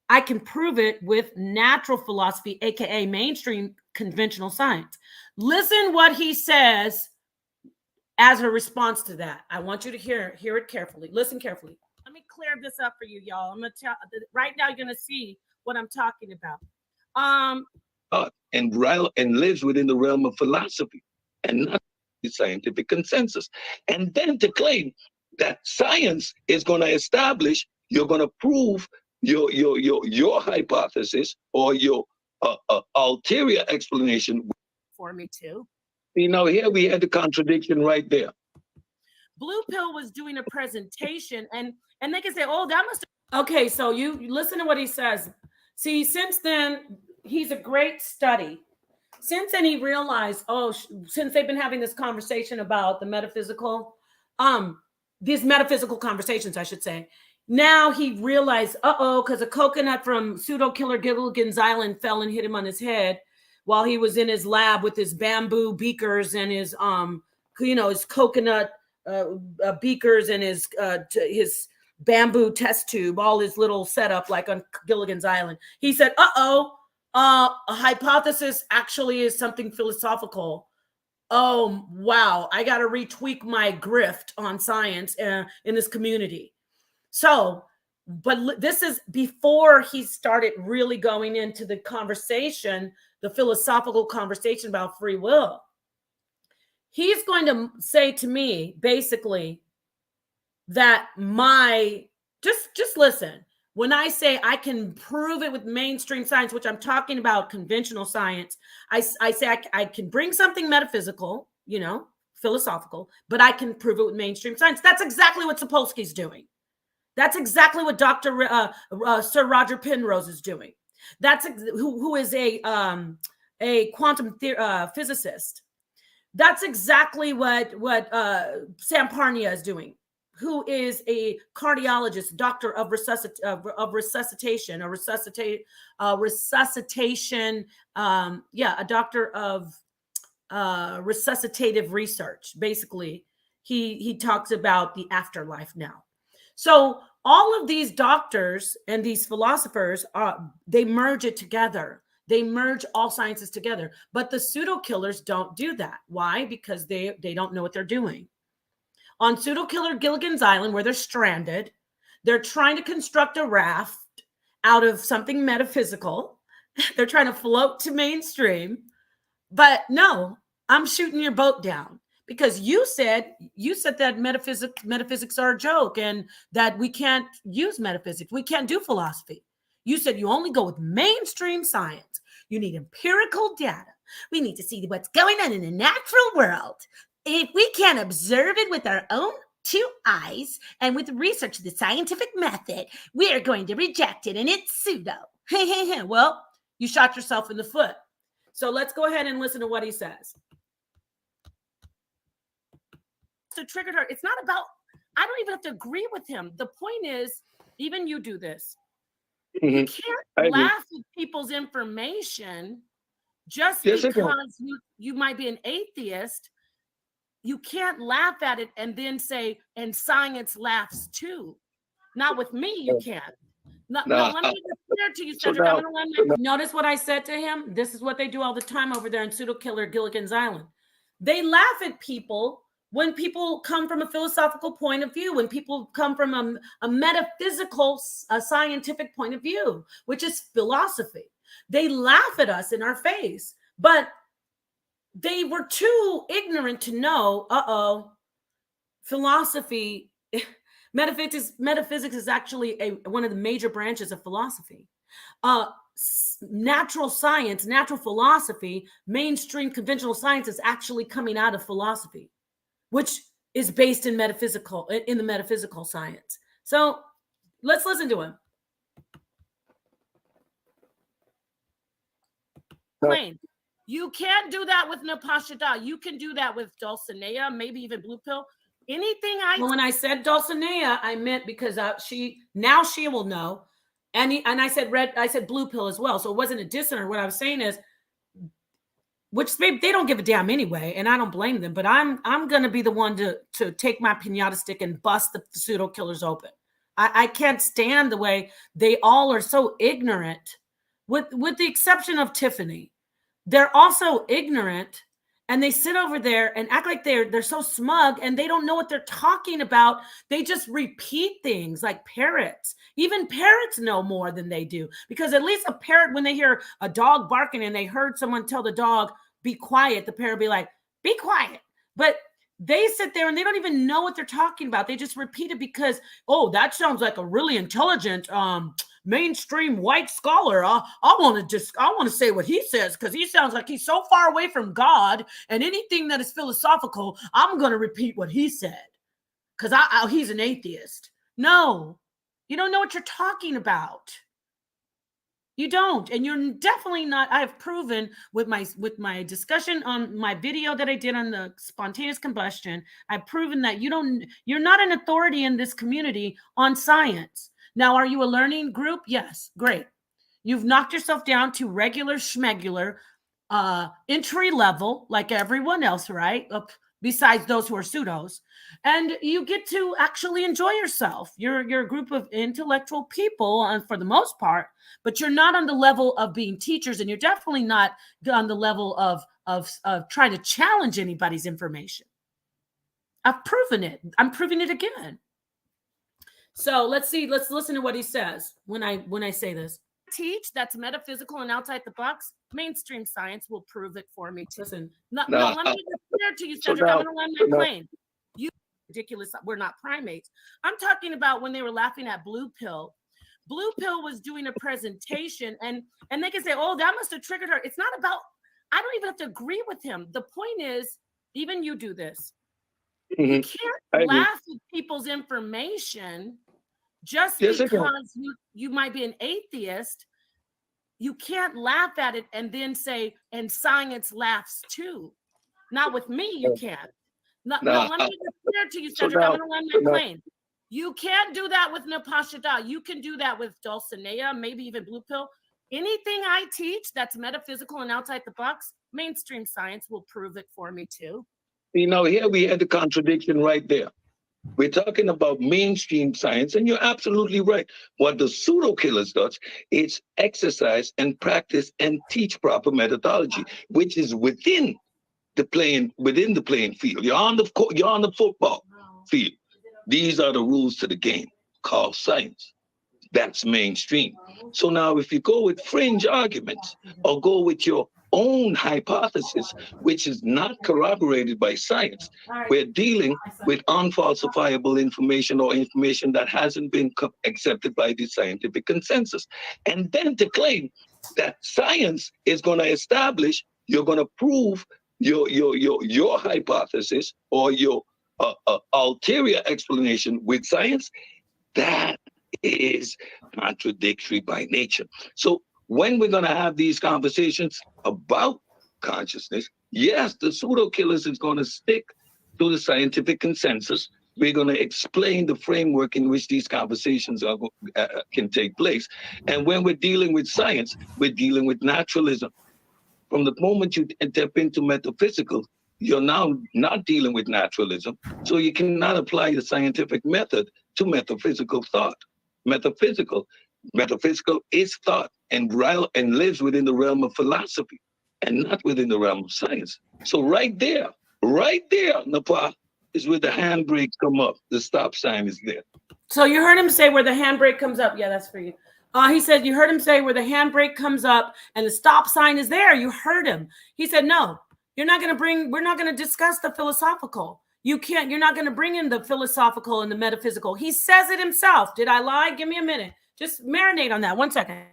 I can prove it with natural philosophy, aka mainstream conventional science. Listen what he says as a response to that. I want you to hear it carefully. Listen carefully. Let me clear this up for you, y'all. I'm gonna tell right now. You're gonna see what I'm talking about. And lives within the realm of philosophy and not the scientific consensus. And then to claim that science is going to establish, you're going to prove your hypothesis or your ulterior explanation for me too. You know, here we had the contradiction right there. Blue Pill was doing a presentation, and they can say, "Oh, that must." Okay, so you listen to what he says. See, since then, he's a great study. Since then, he realized, oh, since they've been having this conversation about the metaphysical, these metaphysical conversations, I should say. Now he realized, because a coconut from Pseudo Killer Gilligan's Island fell and hit him on his head while he was in his lab with his bamboo beakers and his, his coconut beakers and his bamboo test tube, all his little setup like on Gilligan's Island. He said, a hypothesis actually is something philosophical. Oh, wow. I got to retweak my grift on science in this community. So, but this is before he started really going into the conversation, the philosophical conversation about free will. He's going to say to me, basically, that just listen. When I say I can prove it with mainstream science, which I'm talking about conventional science, I say I can bring something metaphysical, philosophical, but I can prove it with mainstream science. That's exactly what Sapolsky's doing. That's exactly what Dr. Sir Roger Penrose is doing. That's who is a quantum physicist. That's exactly what Sam Parnia is doing, who is a cardiologist, doctor of resuscitation, a doctor of resuscitative research. Basically, he talks about the afterlife now. So all of these doctors and these philosophers they merge it together. They merge all sciences together. But the pseudo killers don't do that. Why? Because they don't know what they're doing. On Pseudo Killer Gilligan's Island, where they're stranded, they're trying to construct a raft out of something metaphysical. They're trying to float to mainstream. But no, I'm shooting your boat down. Because you said that metaphysics are a joke and that we can't use metaphysics. We can't do philosophy. You said you only go with mainstream science. You need empirical data. We need to see what's going on in the natural world. If we can't observe it with our own two eyes and with research of the scientific method, we are going to reject it, and it's pseudo. Well, you shot yourself in the foot. So let's go ahead and listen to what he says. to trigger her. It's not about, I don't even have to agree with him. The point is, even you do this. You can't laugh at people's information just because you might be an atheist. You can't laugh at it and then say, and science laughs too. Not with me, you can't. No, let me be clear to you, Cedric. I'm going to notice what I said to him. This is what they do all the time over there in Pseudo Killer Gilligan's Island. They laugh at people when people come from a philosophical point of view, when people come from a metaphysical, a scientific point of view, which is philosophy. They laugh at us in our face, but they were too ignorant to know, philosophy, metaphysics is actually one of the major branches of philosophy. Natural science, natural philosophy, mainstream conventional science is actually coming out of philosophy, which is based in the metaphysical science. So let's listen to him. Plain. You can't do that with Napashida. You can do that with Dulcinea, maybe even Blue Pill. Anything when I said Dulcinea, I meant because she will know. And I said Blue Pill as well. So it wasn't a dissonance. What I was saying is, which they don't give a damn anyway, and I don't blame them, but I'm gonna be the one to take my piñata stick and bust the pseudo killers open. I can't stand the way they all are so ignorant, with the exception of Tiffany. They're also ignorant, and they sit over there and act like they're so smug, and they don't know what they're talking about. They just repeat things like parrots. Even parrots know more than they do, because at least a parrot, when they hear a dog barking and they heard someone tell the dog, be quiet, the parrot will be like, be quiet. But they sit there and they don't even know what they're talking about. They just repeat it because, oh, that sounds like a really intelligent mainstream white scholar. I want to say what he says, because he sounds like he's so far away from God, and anything that is philosophical, I'm going to repeat what he said because he's an atheist. No, you don't know what you're talking about. You don't, and you're definitely not. I have proven with my discussion on my video that I did on the spontaneous combustion, I've proven that you're not an authority in this community on science. Now, are you a learning group? Yes, great. You've knocked yourself down to regular schmegular, entry level, like everyone else, right? Besides those who are pseudos, and you get to actually enjoy yourself. You're a group of intellectual people for the most part, but you're not on the level of being teachers, and you're definitely not on the level of trying to challenge anybody's information. I've proven it. I'm proving it again. So let's see. Let's listen to what he says when I say this. Teach that's metaphysical and outside the box. Mainstream science will prove it for me. Listen, let me be clear to you, Cedric. I'm going to land my plane. You ridiculous. We're not primates. I'm talking about when they were laughing at Blue Pill. Blue Pill was doing a presentation, and they can say, "Oh, that must have triggered her." It's not about. I don't even have to agree with him. The point is, even you do this. You can't laugh at people's information just because you might be an atheist. You can't laugh at it and then say, and science laughs too. Not with me, you can't. No, let me be clear to you, Cedric. I'm going to land my plane. You can't do that with Napashida. You can do that with Dulcinea, maybe even Blue Pill. Anything I teach that's metaphysical and outside the box, mainstream science will prove it for me too. Here we had the contradiction right there. We're talking about mainstream science, and you're absolutely right. What the pseudo killers does is exercise and practice and teach proper methodology, which is within the playing field. You're on the football field. These are the rules to the game called science. That's mainstream. So now if you go with fringe arguments or go with your own hypothesis, which is not corroborated by science, we're dealing with unfalsifiable information or information that hasn't been accepted by the scientific consensus. And then to claim that science is going to establish, you're going to prove your hypothesis or your ulterior explanation with science, that is contradictory by nature. So when we're going to have these conversations about consciousness, yes, the pseudo killers is going to stick to the scientific consensus. We're going to explain the framework in which these conversations can take place. And when we're dealing with science, we're dealing with naturalism. From the moment you step into metaphysical, you're now not dealing with naturalism. So you cannot apply the scientific method to metaphysical thought. Metaphysical, metaphysical is thought and lives within the realm of philosophy and not within the realm of science. So right there, Napa, is where the handbrakes come up. The stop sign is there. So you heard him say where the handbrake comes up. Yeah, that's for you. He said you heard him say where the handbrake comes up and the stop sign is there. You heard him. He said, no, we're not going to discuss the philosophical. You're not going to bring in the philosophical and the metaphysical. He says it himself. Did I lie? Give me a minute. Just marinate on that. 1 second.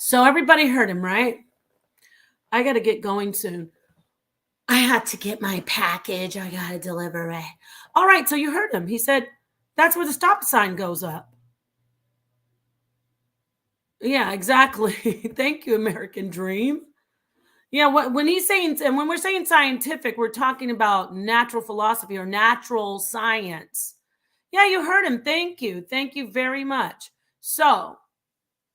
So everybody heard him, right? I got to get going soon. I had to get my package. I got to deliver it. All right. So you heard him. He said, that's where the stop sign goes up. Yeah, exactly. Thank you, American Dream. Yeah, when he's saying, and when we're saying scientific, we're talking about natural philosophy or natural science. Yeah, you heard him. Thank you. Thank you very much. So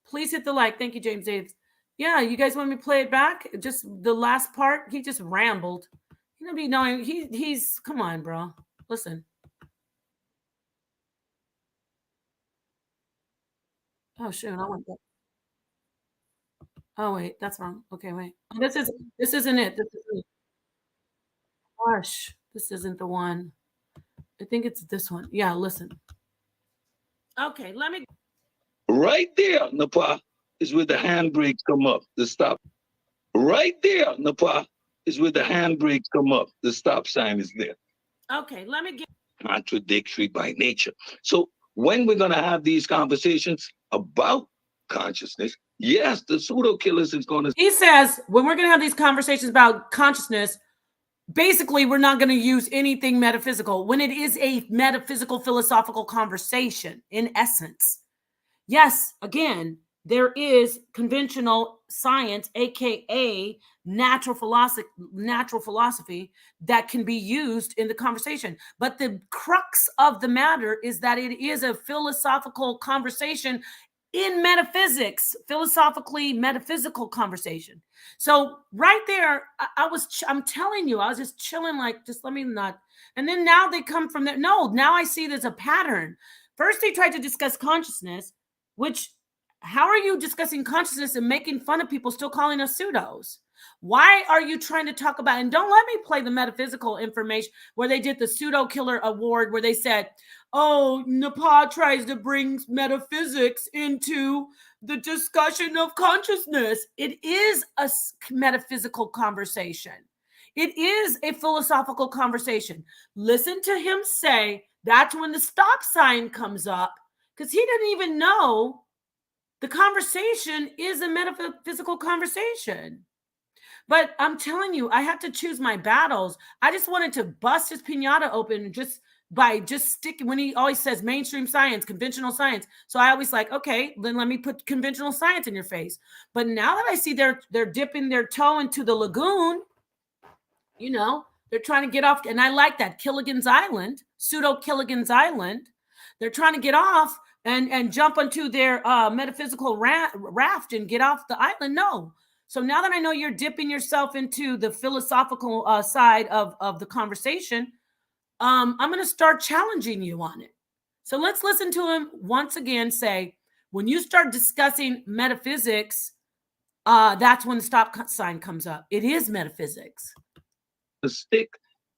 please hit the like. Thank you, James Davis. Yeah, you guys want me to play it back? Just the last part. He just rambled. You know, be knowing he's come on, bro. Listen. Oh shoot, I want that. Oh wait, that's wrong. Okay, wait. This isn't it. This isn't it. Gosh, this isn't the one. I think it's this one. Yeah, listen. Okay, let me. Right there, Napa, is where the handbrakes come up. The stop. Right there, Napa, is where the handbrakes come up. The stop sign is there. Okay, let me get. Contradictory by nature. So when we're going to have these conversations about consciousness, yes, the pseudo killers is going to. He says when we're going to have these conversations about consciousness, basically we're not going to use anything metaphysical when it is a metaphysical philosophical conversation in essence. Yes, again, there is conventional science, aka natural philosophy that can be used in the conversation. But the crux of the matter is that it is a philosophical conversation in metaphysics, philosophically metaphysical conversation. So right there, I'm telling you, I was just chilling, like, just let me not. And then now they come from there. No, now I see there's a pattern. First, they tried to discuss consciousness, which, how are you discussing consciousness and making fun of people still calling us pseudos? Why are you trying to talk about, and don't let me play the metaphysical information where they did the pseudo killer award where they said, oh, Napa tries to bring metaphysics into the discussion of consciousness. It is a metaphysical conversation. It is a philosophical conversation. Listen to him say that's when the stop sign comes up, because he didn't even know the conversation is a metaphysical conversation. But I'm telling you, I have to choose my battles. I just wanted to bust his pinata open just by just sticking, when he always says mainstream science, conventional science. So I always like, okay, then let me put conventional science in your face. But now that I see they're dipping their toe into the lagoon, you know, they're trying to get off. And I like that. Killigan's Island, pseudo Killigan's Island. They're trying to get off and jump onto their metaphysical raft and get off the island. No. So now that I know you're dipping yourself into the philosophical side of the conversation, I'm going to start challenging you on it. So let's listen to him once again say, when you start discussing metaphysics, that's when the stop sign comes up. It is metaphysics. To stick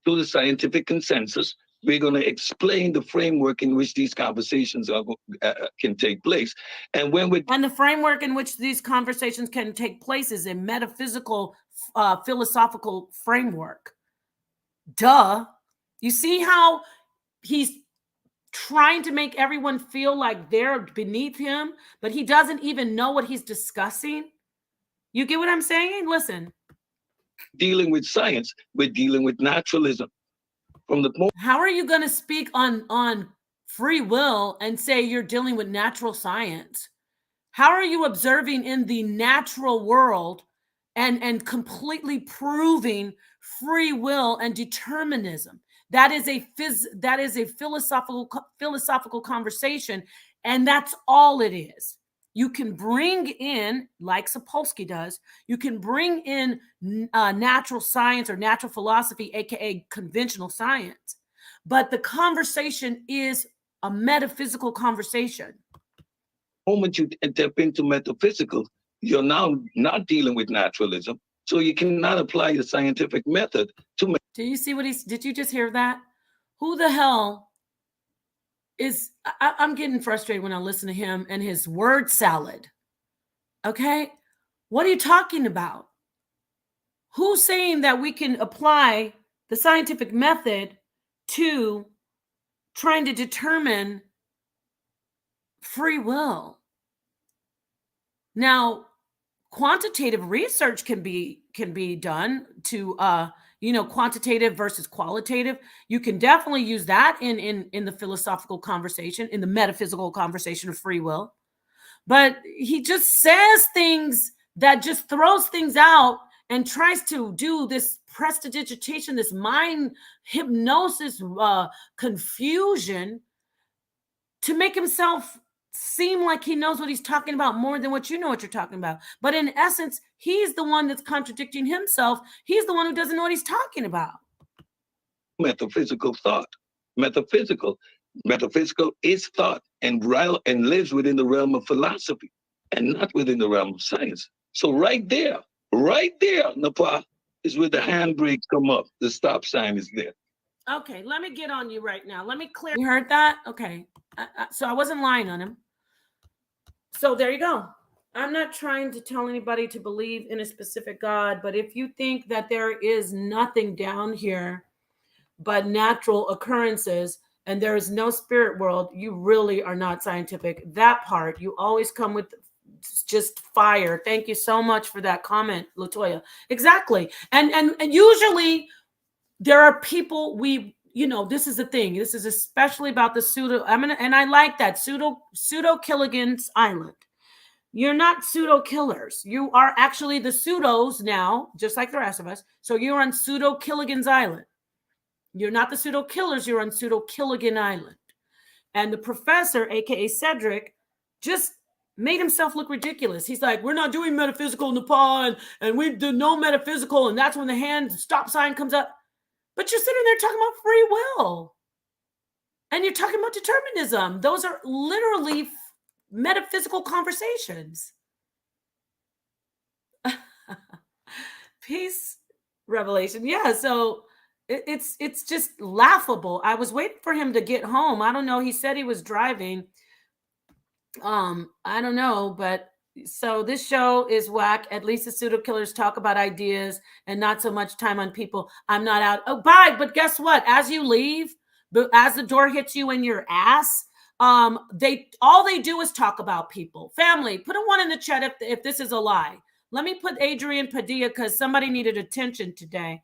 to the scientific consensus. We're going to explain the framework in which these conversations can take place. And the framework in which these conversations can take place is a metaphysical, philosophical framework. Duh. You see how he's trying to make everyone feel like they're beneath him, but he doesn't even know what he's discussing? You get what I'm saying? Listen. Dealing with science, we're dealing with naturalism. How are you going to speak on free will and say you're dealing with natural science? How are you observing in the natural world and completely proving free will and determinism? That is a philosophical conversation, and that's all it is. You can bring in, like Sapolsky does, you can bring in natural science or natural philosophy, aka conventional science, but the conversation is a metaphysical conversation. The moment you step into metaphysical, you're now not dealing with naturalism, so you cannot apply the scientific method to. Do you see what did you just hear that? Who the hell is, I'm getting frustrated when I listen to him and his word salad. Okay? What are you talking about? Who's saying that we can apply the scientific method to trying to determine free will? Now, quantitative research can be done to quantitative versus qualitative. You can definitely use that in the philosophical conversation, in the metaphysical conversation of free will. But he just says things that just throws things out and tries to do this prestidigitation, this mind hypnosis, confusion, to make himself seem like he knows what he's talking about more than what you know what you're talking about. But in essence, he's the one that's contradicting himself. He's the one who doesn't know what he's talking about. Metaphysical thought. Metaphysical is thought and lives within the realm of philosophy and not within the realm of science. So right there, Napa, is where the handbrakes come up. The stop sign is there. Okay, let me get on you right now. Let me clear. You heard that? Okay. So I wasn't lying on him. So there you go. I'm not trying to tell anybody to believe in a specific God, but if you think that there is nothing down here but natural occurrences and there is no spirit world, you really are not scientific. That part, you always come with just fire. Thank you so much for that comment, Latoya. Exactly. And usually there are people this is the thing. This is especially about the pseudo. And I like that pseudo Killigan's Island. You're not pseudo killers. You are actually the pseudos now, just like the rest of us. So you're on pseudo Killigan's Island. You're not the pseudo killers. You're on pseudo Killigan Island. And the professor, aka Cedric, just made himself look ridiculous. He's like, we're not doing metaphysical Nepal, and we do no metaphysical, and that's when the hand stop sign comes up. But you're sitting there talking about free will. And you're talking about determinism. Those are literally metaphysical conversations. Peace, revelation. Yeah, so it's just laughable. I was waiting for him to get home. I don't know. He said he was driving. I don't know, but so this show is whack. At least the pseudo killers talk about ideas and not so much time on people. I'm not out. Oh, bye. But guess what? As you leave, but as the door hits you in your ass, all they do is talk about people. Family, put a 1 in the chat if this is a lie. Let me put Adrian Padilla because somebody needed attention today.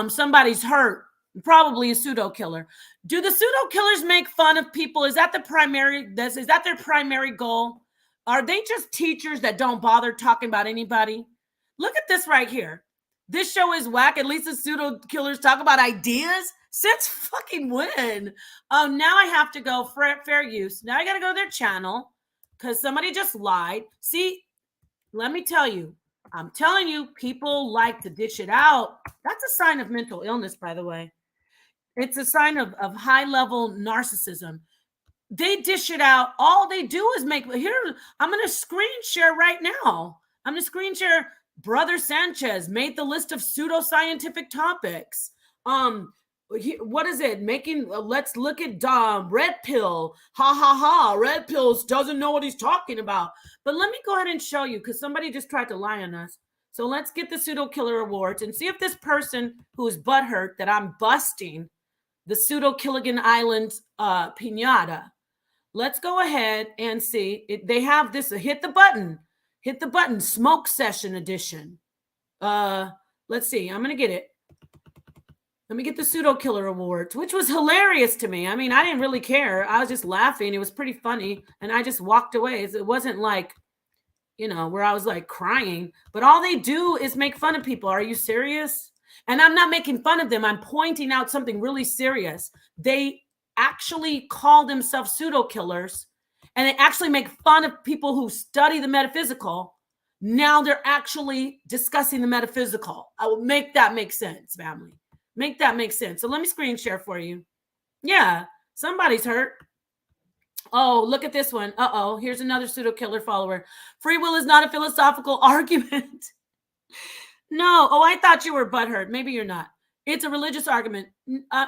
Somebody's hurt. Probably a pseudo killer. Do the pseudo killers make fun of people? Is that their primary goal? Are they just teachers that don't bother talking about anybody? Look at this right here. This show is whack. At least the pseudo killers talk about ideas. Since fucking when? Now I have to go fair use. Now I got to go to their channel because somebody just lied. See, let me tell you. I'm telling you, people like to dish it out. That's a sign of mental illness, by the way. It's a sign of high-level narcissism. They dish it out. All they do is make here. I'm going to screen share right now. I'm going to screen share. Brother Sanchez made the list of pseudoscientific topics. What is it? Making let's look at red pill. Ha ha ha. Red pills doesn't know what he's talking about. But let me go ahead and show you because somebody just tried to lie on us. So let's get the Pseudo Killer Awards and see if this person who is butthurt that I'm busting the Pseudo Killigan Island pinata. Let's go ahead and see. They have this. Hit the button. Smoke session edition. Let's see. I'm gonna get it. Let me get the Pseudo Killer Awards, which was hilarious to me. I mean, I didn't really care. I was just laughing. It was pretty funny, and I just walked away. It wasn't like, where I was like crying. But all they do is make fun of people. Are you serious? And I'm not making fun of them. I'm pointing out something really serious. They actually call themselves pseudo killers, and they actually make fun of people who study the metaphysical. Now they're actually discussing the metaphysical. I will make that make sense, family. Make that make sense. So let me screen share for you. Yeah, somebody's hurt. Oh, look at this one. Uh-oh, here's another pseudo killer follower. Free will is not a philosophical argument. No. Oh, I thought you were butthurt. Maybe you're not. It's a religious argument.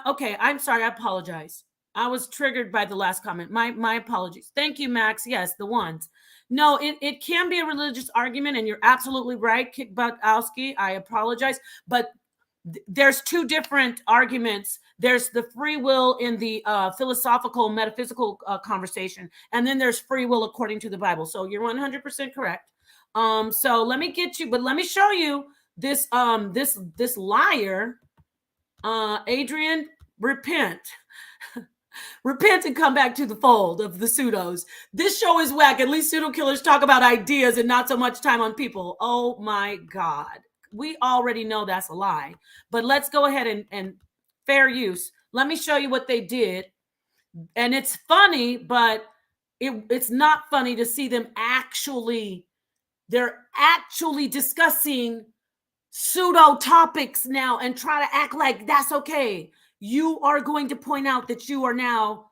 Okay, I'm sorry. I apologize. I was triggered by the last comment. My apologies. Thank you, Max. Yes, the ones. No, it can be a religious argument, and you're absolutely right, Kickbuttowski. I apologize. But there's two different arguments. There's the free will in the philosophical, metaphysical conversation, and then there's free will according to the Bible. So you're 100% correct. So let me get you, but let me show you this this liar. Adrian, repent. Repent and come back to the fold of the pseudos. This show is whack. At least pseudo killers talk about ideas and not so much time on people. Oh my God. We already know that's a lie. But let's go ahead and fair use. Let me show you what they did. And it's funny, but it's not funny to see them they're actually discussing pseudo topics now and try to act like that's okay. You are going to point out that you are now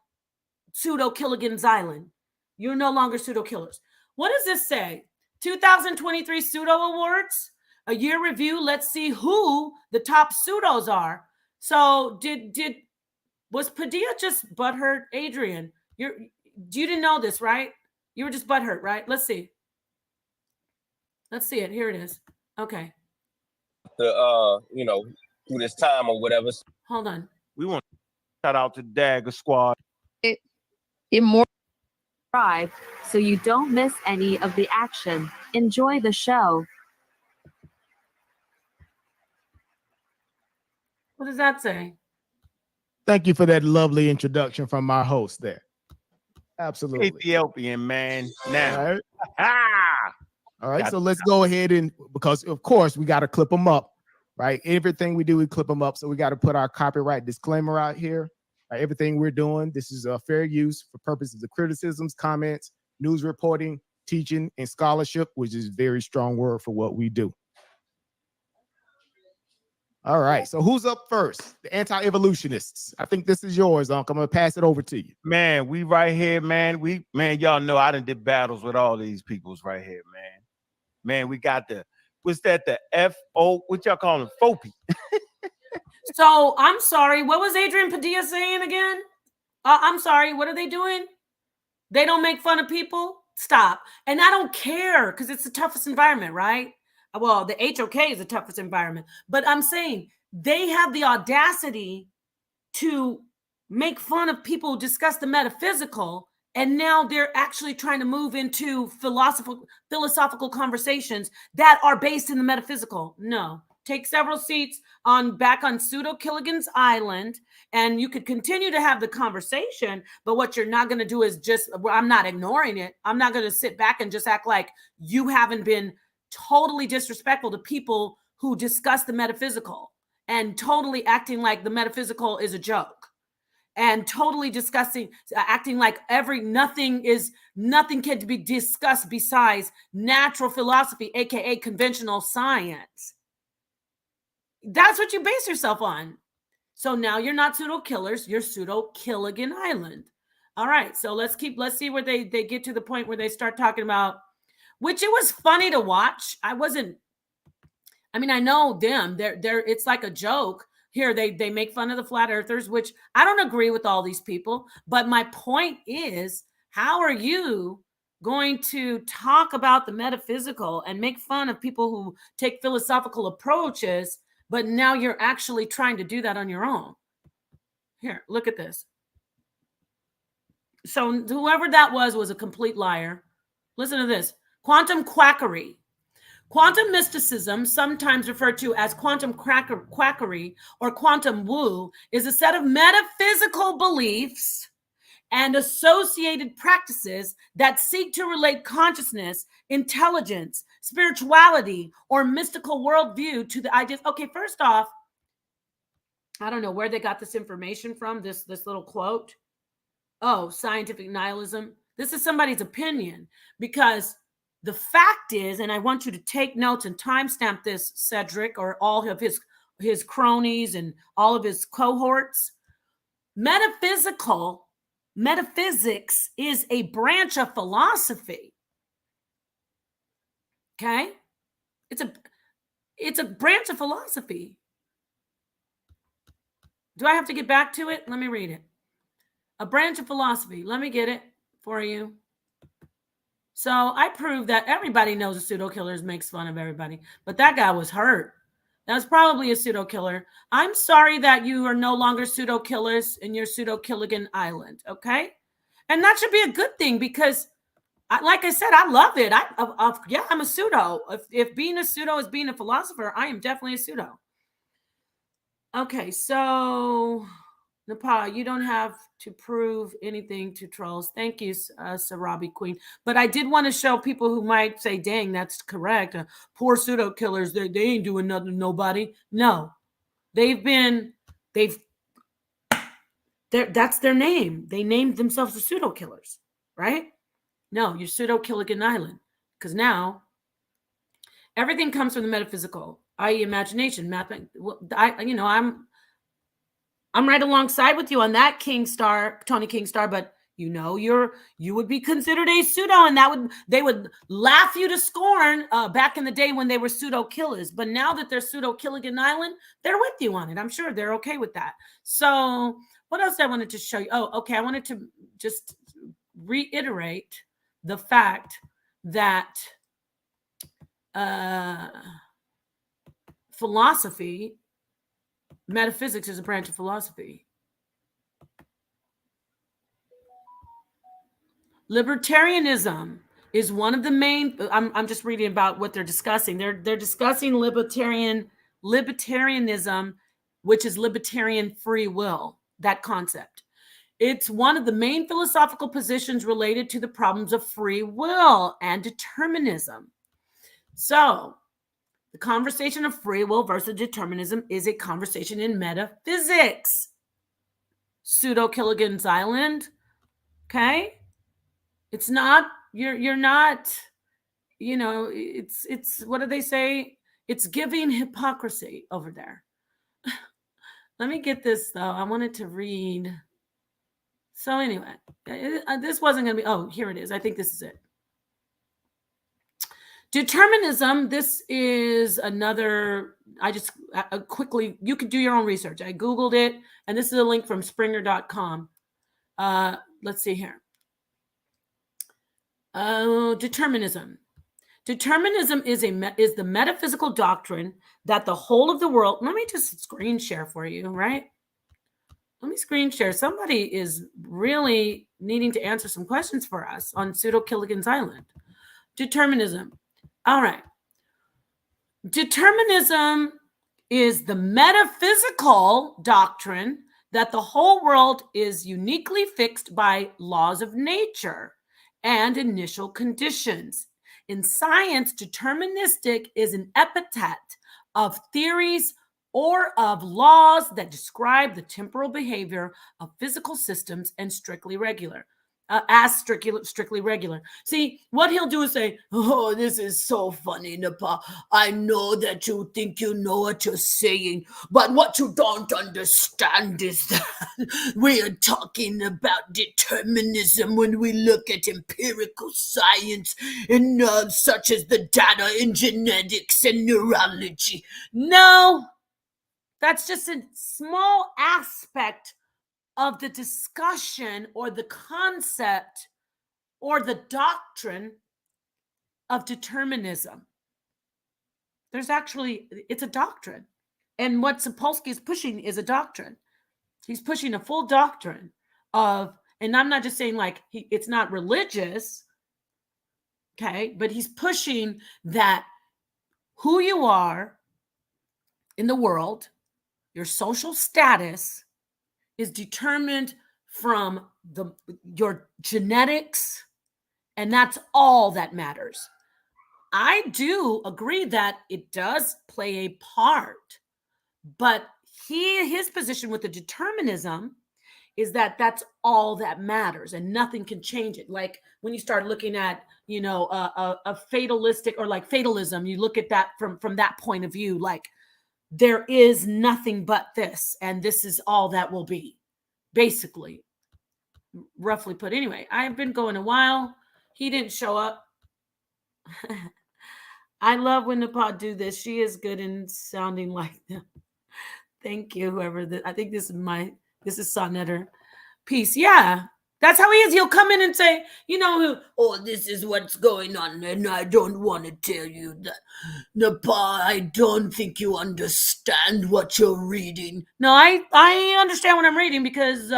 pseudo Killigan's Island. You're no longer pseudo killers. What does this say? 2023 Pseudo Awards, a year review. Let's see who the top pseudos are. So was Padilla just butthurt? Adrian, you didn't know this, right? You were just butthurt, right? Let's see. Let's see it. Here it is. Okay. Through this time or whatever. Hold on. We want to shout out to Dagger Squad. Immortal subscribe so you don't miss any of the action. Enjoy the show. What does that say? Thank you for that lovely introduction from our host there. Absolutely. Ethiopian, man. Now. All right. All right. So let's go ahead and, because of course we got to clip them up, right? Everything we do, we clip them up. So we got to put our copyright disclaimer out here. Right? Everything we're doing, this is a fair use for purposes of criticisms, comments, news reporting, teaching, and scholarship, which is a very strong word for what we do. All right. So who's up first? The anti-evolutionists. I think this is yours, Uncle. I'm going to pass it over to you. Man, we right here, man. Y'all know I done did battles with all these peoples right here, man. Man, we got the F-O, what y'all call them? FOPI. So I'm sorry. What was Adrian Padilla saying again? I'm sorry. What are they doing? They don't make fun of people? Stop. And I don't care because it's the toughest environment, right? Well, the HOK is the toughest environment. But I'm saying they have the audacity to make fun of people who discuss the metaphysical. And now they're actually trying to move into philosophical conversations that are based in the metaphysical. No. Take several seats back on Pseudo Killigan's Island, and you could continue to have the conversation. But what you're not going to do is I'm not ignoring it. I'm not going to sit back and just act like you haven't been totally disrespectful to people who discuss the metaphysical and totally acting like the metaphysical is a joke and totally acting like nothing can be discussed besides natural philosophy, aka conventional science. That's what you base yourself on. So now you're not pseudo killers, you're pseudo Killigan Island. All right, so let's see where they get to the point where they start talking about, which it was funny to watch. I mean, I know them. They're it's like a joke. Here, they make fun of the flat earthers, which I don't agree with all these people. But my point is, how are you going to talk about the metaphysical and make fun of people who take philosophical approaches, but now you're actually trying to do that on your own? Here, look at this. So whoever that was a complete liar. Listen to this. Quantum quackery. Quantum mysticism, sometimes referred to as quantum quackery or quantum woo, is a set of metaphysical beliefs and associated practices that seek to relate consciousness, intelligence, spirituality, or mystical worldview to the ideas. Okay, first off, I don't know where they got this information from, this little quote. Oh, scientific nihilism. This is somebody's opinion, because the fact is, and I want you to take notes and timestamp this, Cedric, or all of his cronies and all of his cohorts. Metaphysics is a branch of philosophy. Okay? It's a branch of philosophy. Do I have to get back to it? Let me read it. A branch of philosophy. Let me get it for you. So I proved that everybody knows a pseudo killer makes fun of everybody, but that guy was hurt. That was probably a pseudo killer. I'm sorry that you are no longer pseudo killers in your pseudo Killigan Island. Okay. And that should be a good thing, because like I said, I love it. Yeah, I'm a pseudo. If being a pseudo is being a philosopher, I am definitely a pseudo. Okay. So Nepal, you don't have to prove anything to trolls. Thank you, Sarabi Queen. But I did want to show people who might say, dang, that's correct. Poor pseudo killers, they ain't doing nothing to nobody. No, that's their name. They named themselves the pseudo killers, right? No, you're pseudo Killigan Island, because now everything comes from the metaphysical, i.e. imagination, mapping. I'm right alongside with you on that, Tony Kingstar, but you would be considered a pseudo, and they would laugh you to scorn back in the day when they were pseudo killers. But now that they're pseudo Killigan Island, they're with you on it. I'm sure they're okay with that. So what else I wanted to show you? Oh, okay. I wanted to just reiterate the fact that metaphysics is a branch of philosophy. Libertarianism is one of the main. I'm just reading about what they're discussing. They're discussing libertarianism, which is libertarian free will. That concept. It's one of the main philosophical positions related to the problems of free will and determinism. So, the conversation of free will versus determinism is a conversation in metaphysics. Pseudo Killigan's Island. Okay? It's not, you're not, it's what do they say? It's giving hypocrisy over there. Let me get this though. I wanted to read. So anyway, this wasn't going to be, oh, here it is. I think this is it. Determinism, this is another, quickly, you could do your own research. I Googled it, and this is a link from springer.com. Let's see here. Determinism. Determinism is the metaphysical doctrine that the whole of the world, let me just screen share for you, right? Let me screen share. Somebody is really needing to answer some questions for us on Pseudo Killigan's Island. Determinism. All right. Determinism is the metaphysical doctrine that the whole world is uniquely fixed by laws of nature and initial conditions. In science, deterministic is an epithet of theories or of laws that describe the temporal behavior of physical systems and strictly regular. as strictly regular. See, what he'll do is say, "Oh, this is so funny, Napa. I know that you think you know what you're saying, but what you don't understand is that we are talking about determinism when we look at empirical science and such as the data in genetics and neurology." No, that's just a small aspect of the discussion or the concept or the doctrine of determinism. It's a doctrine. And what Sapolsky is pushing is a doctrine. He's pushing a full doctrine of, and I'm not just saying like it's not religious, okay, but he's pushing that who you are in the world, your social status, is determined from your genetics, and that's all that matters. I do agree that it does play a part, but his position with the determinism is that that's all that matters and nothing can change it. Like when you start looking at, a fatalistic or like fatalism, you look at that from that point of view, like there is nothing but this, and this is all that will be, basically, roughly put. Anyway, I've been going a while. He didn't show up. I love when the pod do this. She is good in sounding like them. Thank you, whoever. I think this is Sonnetter. Peace. Yeah, that's how he is. He'll come in and say, "Oh, this is what's going on, and I don't want to tell you that, Napa, I don't think you understand what you're reading." No, I understand what I'm reading because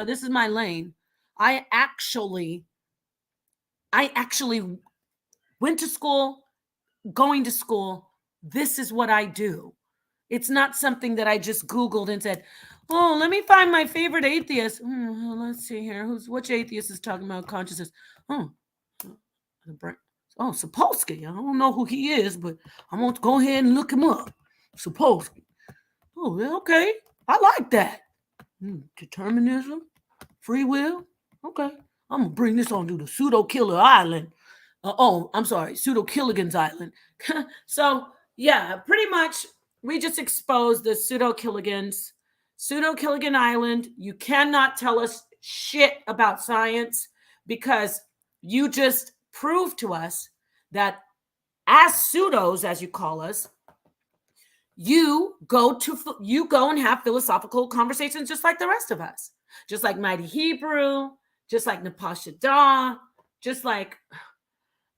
this is my lane. I actually went to school, going to school. This is what I do. It's not something that I just Googled and said, "Oh, let me find my favorite atheist." Let's see here. Which atheist is talking about consciousness? Sapolsky. I don't know who he is, but I'm going to go ahead and look him up. Sapolsky. Oh, okay. I like that. Determinism, free will. Okay. I'm going to bring this on to the Pseudo Killer Island. I'm sorry, Pseudo Killigan's Island. So, yeah, pretty much we just exposed the Pseudo Killigans. Pseudo Killigan Island. You cannot tell us shit about science because you just proved to us that as pseudos, as you call us, you go and have philosophical conversations just like the rest of us, just like Mighty Hebrew, just like Napasha Da, just like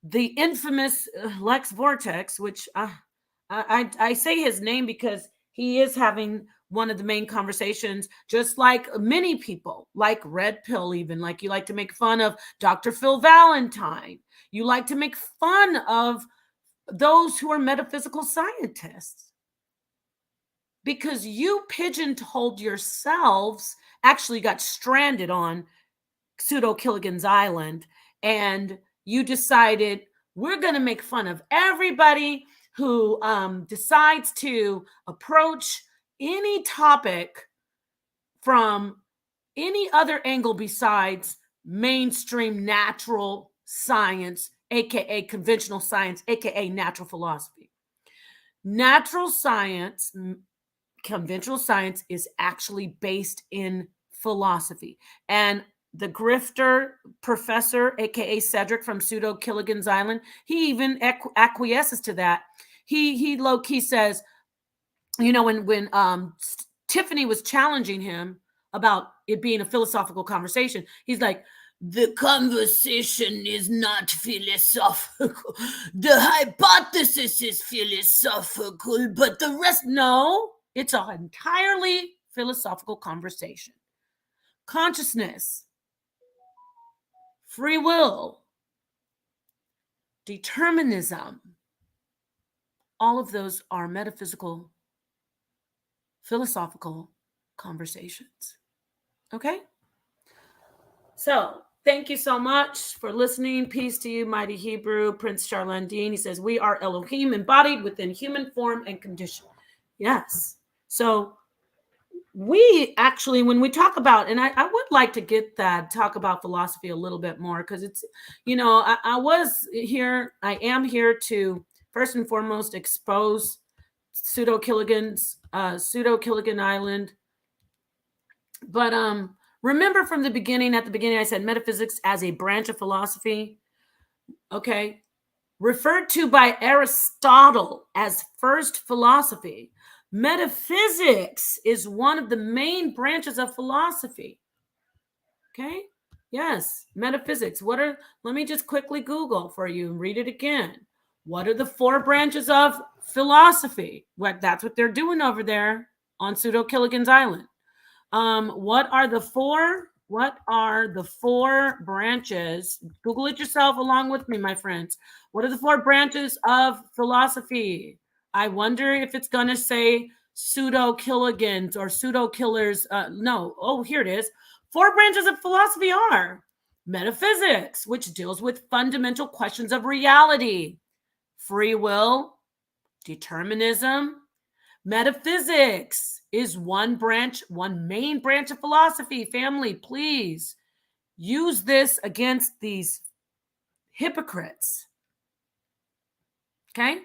the infamous Lex Vortex, which I say his name because he is having one of the main conversations, just like many people, like Red Pill, even like you like to make fun of Dr. Phil Valentine. You like to make fun of those who are metaphysical scientists because you pigeonholed yourselves, actually got stranded on Pseudo Killigan's Island, and you decided we're going to make fun of everybody who decides to approach any topic from any other angle besides mainstream natural science, aka conventional science, aka natural philosophy. Natural science, conventional science, is actually based in philosophy. And the grifter professor, aka Cedric from Pseudo Killigan's Island, he even acquiesces to that. He low key says, when Tiffany was challenging him about it being a philosophical conversation, he's like, "The conversation is not philosophical. The hypothesis is philosophical, but the rest, no, it's an entirely philosophical conversation." Consciousness, free will, determinism, all of those are metaphysical, philosophical conversations. Okay? So, thank you so much for listening. Peace to you, Mighty Hebrew. Prince Charlandine, he says, "We are Elohim embodied within human form and condition." Yes. So, we actually, when we talk about, and I would like to talk about philosophy a little bit more, because it's, I am here to first and foremost expose Pseudo Killigan Island. But remember at the beginning I said metaphysics as a branch of philosophy, okay? Referred to by Aristotle as first philosophy. Metaphysics is one of the main branches of philosophy. Okay? Yes, metaphysics. Let me just quickly Google for you and read it again. What are the 4 branches of philosophy? That's what they're doing over there on Pseudo Killigan's Island. What are the 4 branches? Google it yourself along with me, my friends. What are the 4 branches of philosophy? I wonder if it's going to say Pseudo Killigans or Pseudo Killers. No. Oh, here it is. 4 branches of philosophy are metaphysics, which deals with fundamental questions of reality, free will, determinism. Metaphysics is one main branch of philosophy. Family, please use this against these hypocrites. Okay?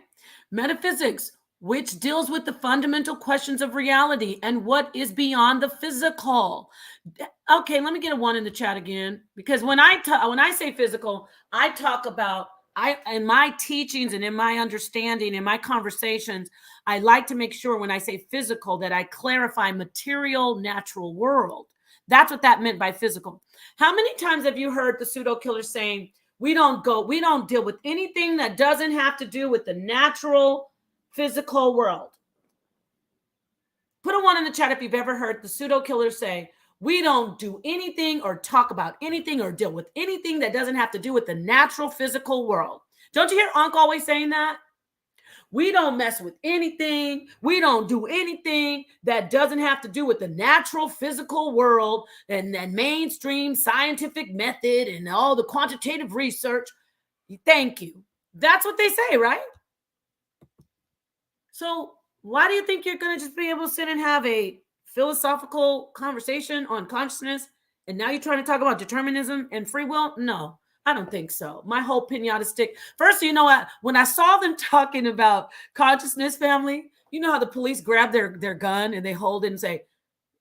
Metaphysics, which deals with the fundamental questions of reality and what is beyond the physical. Okay, let me get a 1 in the chat again, because when I say physical, I talk about in my teachings and in my understanding, in my conversations, I like to make sure when I say physical that I clarify material, natural world. That's what that meant by physical. How many times have you heard the pseudo killers saying, we don't deal with anything that doesn't have to do with the natural physical world? Put a 1 in the chat if you've ever heard the pseudo killers say, we don't do anything or talk about anything or deal with anything that doesn't have to do with the natural physical world. Don't you hear Unc always saying that? We don't mess with anything. We don't do anything that doesn't have to do with the natural physical world and mainstream scientific method and all the quantitative research. Thank you. That's what they say, right? So why do you think you're going to just be able to sit and have a philosophical conversation on consciousness, and now you're trying to talk about determinism and free will? No, I don't think so. My whole pinata stick. First, you know what? When I saw them talking about consciousness, family, you know how the police grab their gun and they hold it and say,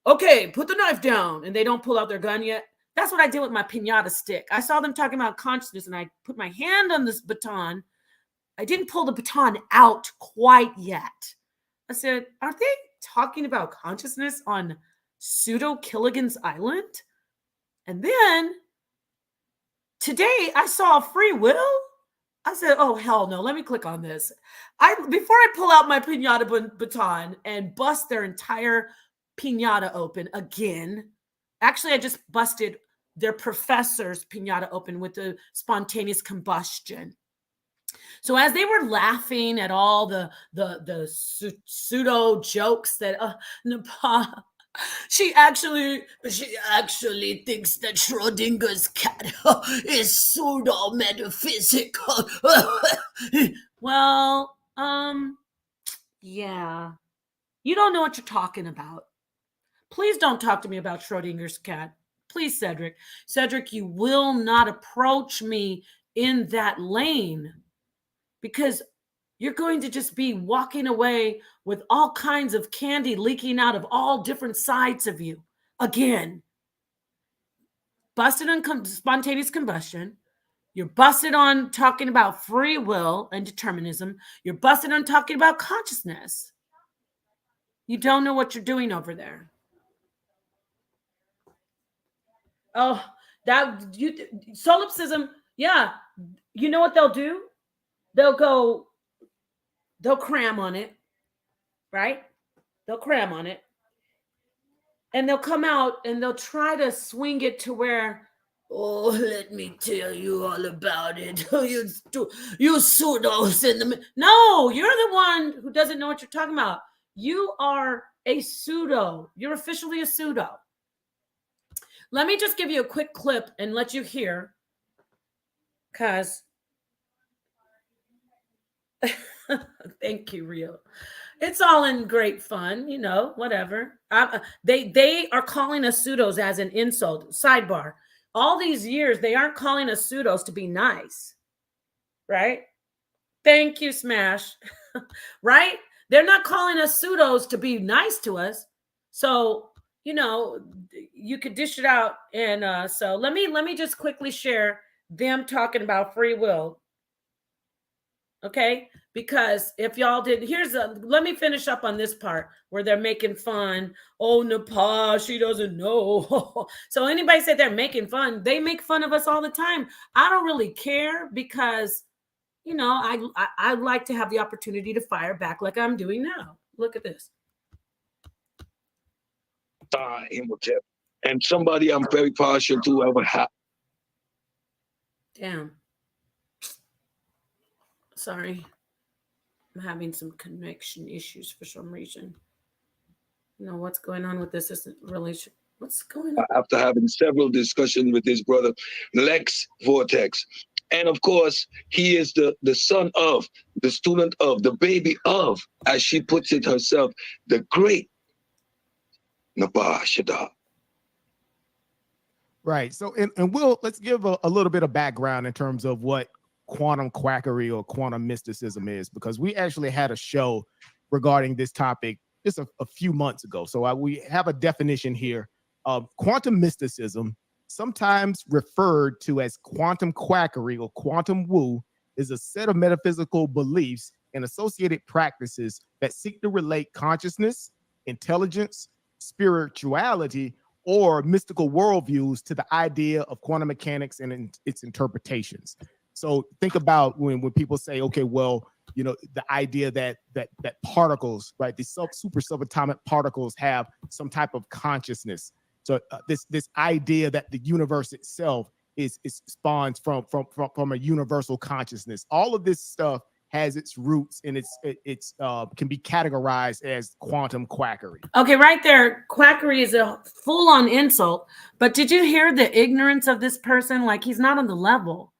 okay, put the knife down, and they don't pull out their gun yet. That's what I did with my pinata stick. I saw them talking about consciousness, and I put my hand on this baton. I didn't pull the baton out quite yet. I said, are they talking about consciousness on Pseudo Killigan's Island? And then today I saw free will. I said, oh, hell no. Let me click on this. Before I pull out my pinata baton and bust their entire pinata open again. Actually, I just busted their professor's pinata open with the spontaneous combustion. So as they were laughing at all the pseudo jokes that Nepal, she actually thinks that Schrodinger's cat is pseudo metaphysical. Well, yeah, you don't know what you're talking about. Please don't talk to me about Schrodinger's cat. Please, Cedric. Cedric, you will not approach me in that lane, because you're going to just be walking away with all kinds of candy leaking out of all different sides of you. Again, busted on spontaneous combustion. You're busted on talking about free will and determinism. You're busted on talking about consciousness. You don't know what you're doing over there. Oh, solipsism. Yeah. You know what they'll do? They'll cram on it, right? They'll cram on it. And they'll come out and they'll try to swing it to where, oh, let me tell you all about it. You pseudos in the... No, you're the one who doesn't know what you're talking about. You are a pseudo. You're officially a pseudo. Let me just give you a quick clip and let you hear, because Thank you, Rio. It's all in great fun, whatever. They are calling us pseudos as an insult. Sidebar. All these years, they aren't calling us pseudos to be nice, right? Thank you, Smash. Right? They're not calling us pseudos to be nice to us. So, you could dish it out. And so let me just quickly share them talking about free will. Okay, because if y'all did, let me finish up on this part where they're making fun. Oh, Nepal, she doesn't know. So anybody said they're making fun, they make fun of us all the time. I don't really care because I like to have the opportunity to fire back like I'm doing now. Look at this. And somebody I'm very partial to ever have. Damn. Sorry. I'm having some connection issues for some reason. What's going on with this relation? What's going on? After having several discussions with his brother, Lex Vortex. And of course, he is the son of, the student of, the baby of, as she puts it herself, the great Nabah Shada. Right. So, and let's give a little bit of background in terms of what quantum quackery or quantum mysticism is, because we actually had a show regarding this topic just a few months ago. So we have a definition here of quantum mysticism, sometimes referred to as quantum quackery or quantum woo, is a set of metaphysical beliefs and associated practices that seek to relate consciousness, intelligence, spirituality, or mystical worldviews to the idea of quantum mechanics and its interpretations. So think about when people say, okay, well, the idea that particles, right, these super subatomic particles have some type of consciousness. So this idea that the universe itself is spawns from a universal consciousness. All of this stuff has its roots and it's can be categorized as quantum quackery. Okay, right there, quackery is a full-on insult. But did you hear the ignorance of this person? Like, he's not on the level.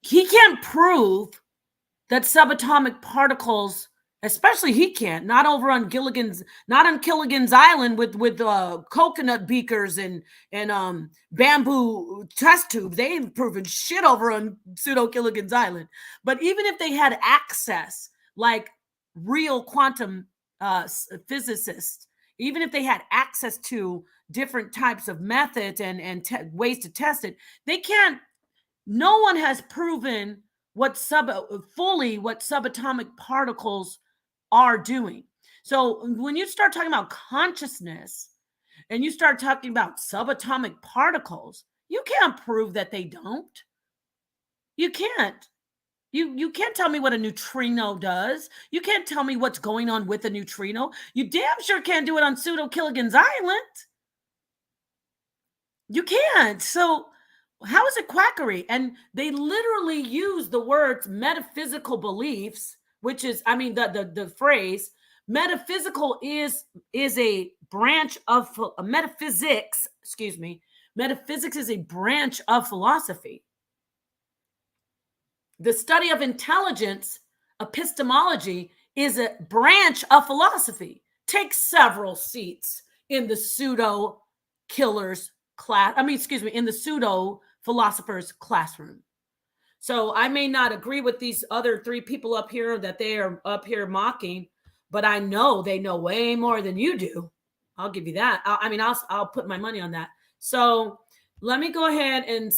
He can't prove that subatomic particles, especially he can't, not on Gilligan's Island with coconut beakers and bamboo test tubes. They ain't proven shit over on Pseudo Gilligan's Island. But even if they had access, like real quantum physicists, even if they had access to different types of methods and ways to test it, they can't. No one has proven what subatomic particles are doing. So when you start talking about consciousness and you start talking about subatomic particles, you can't prove that they don't. You can't. You can't tell me what a neutrino does. You can't tell me what's going on with a neutrino. You damn sure can't do it on Pseudo Gilligan's Island. You can't. So how is it quackery? And they literally use the words metaphysical beliefs, which is, the phrase metaphysical is a branch of metaphysics. Excuse me. Metaphysics is a branch of philosophy. The study of intelligence, epistemology, is a branch of philosophy. Takes several seats in the pseudo killers class. In the pseudo philosophers classroom. So I may not agree with these other three people up here that they are up here mocking, but I know they know way more than you do. I'll give you that. I'll put my money on that. So let me go ahead and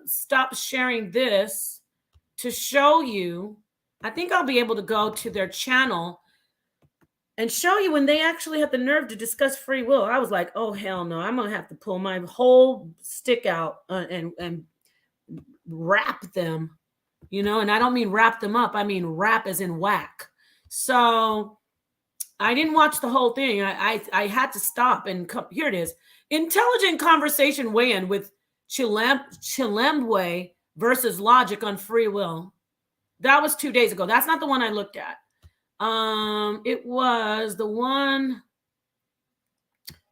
stop sharing this to show you. I think I'll be able to go to their channel and show you when they actually had the nerve to discuss free will. I was like, oh, hell no. I'm going to have to pull my whole stick out and wrap them, and I don't mean wrap them up. I mean wrap as in whack. So I didn't watch the whole thing. I had to stop and here it is. Intelligent conversation weigh-in with Chilembwe versus Logic on free will. That was 2 days ago. That's not the one I looked at. It was the one.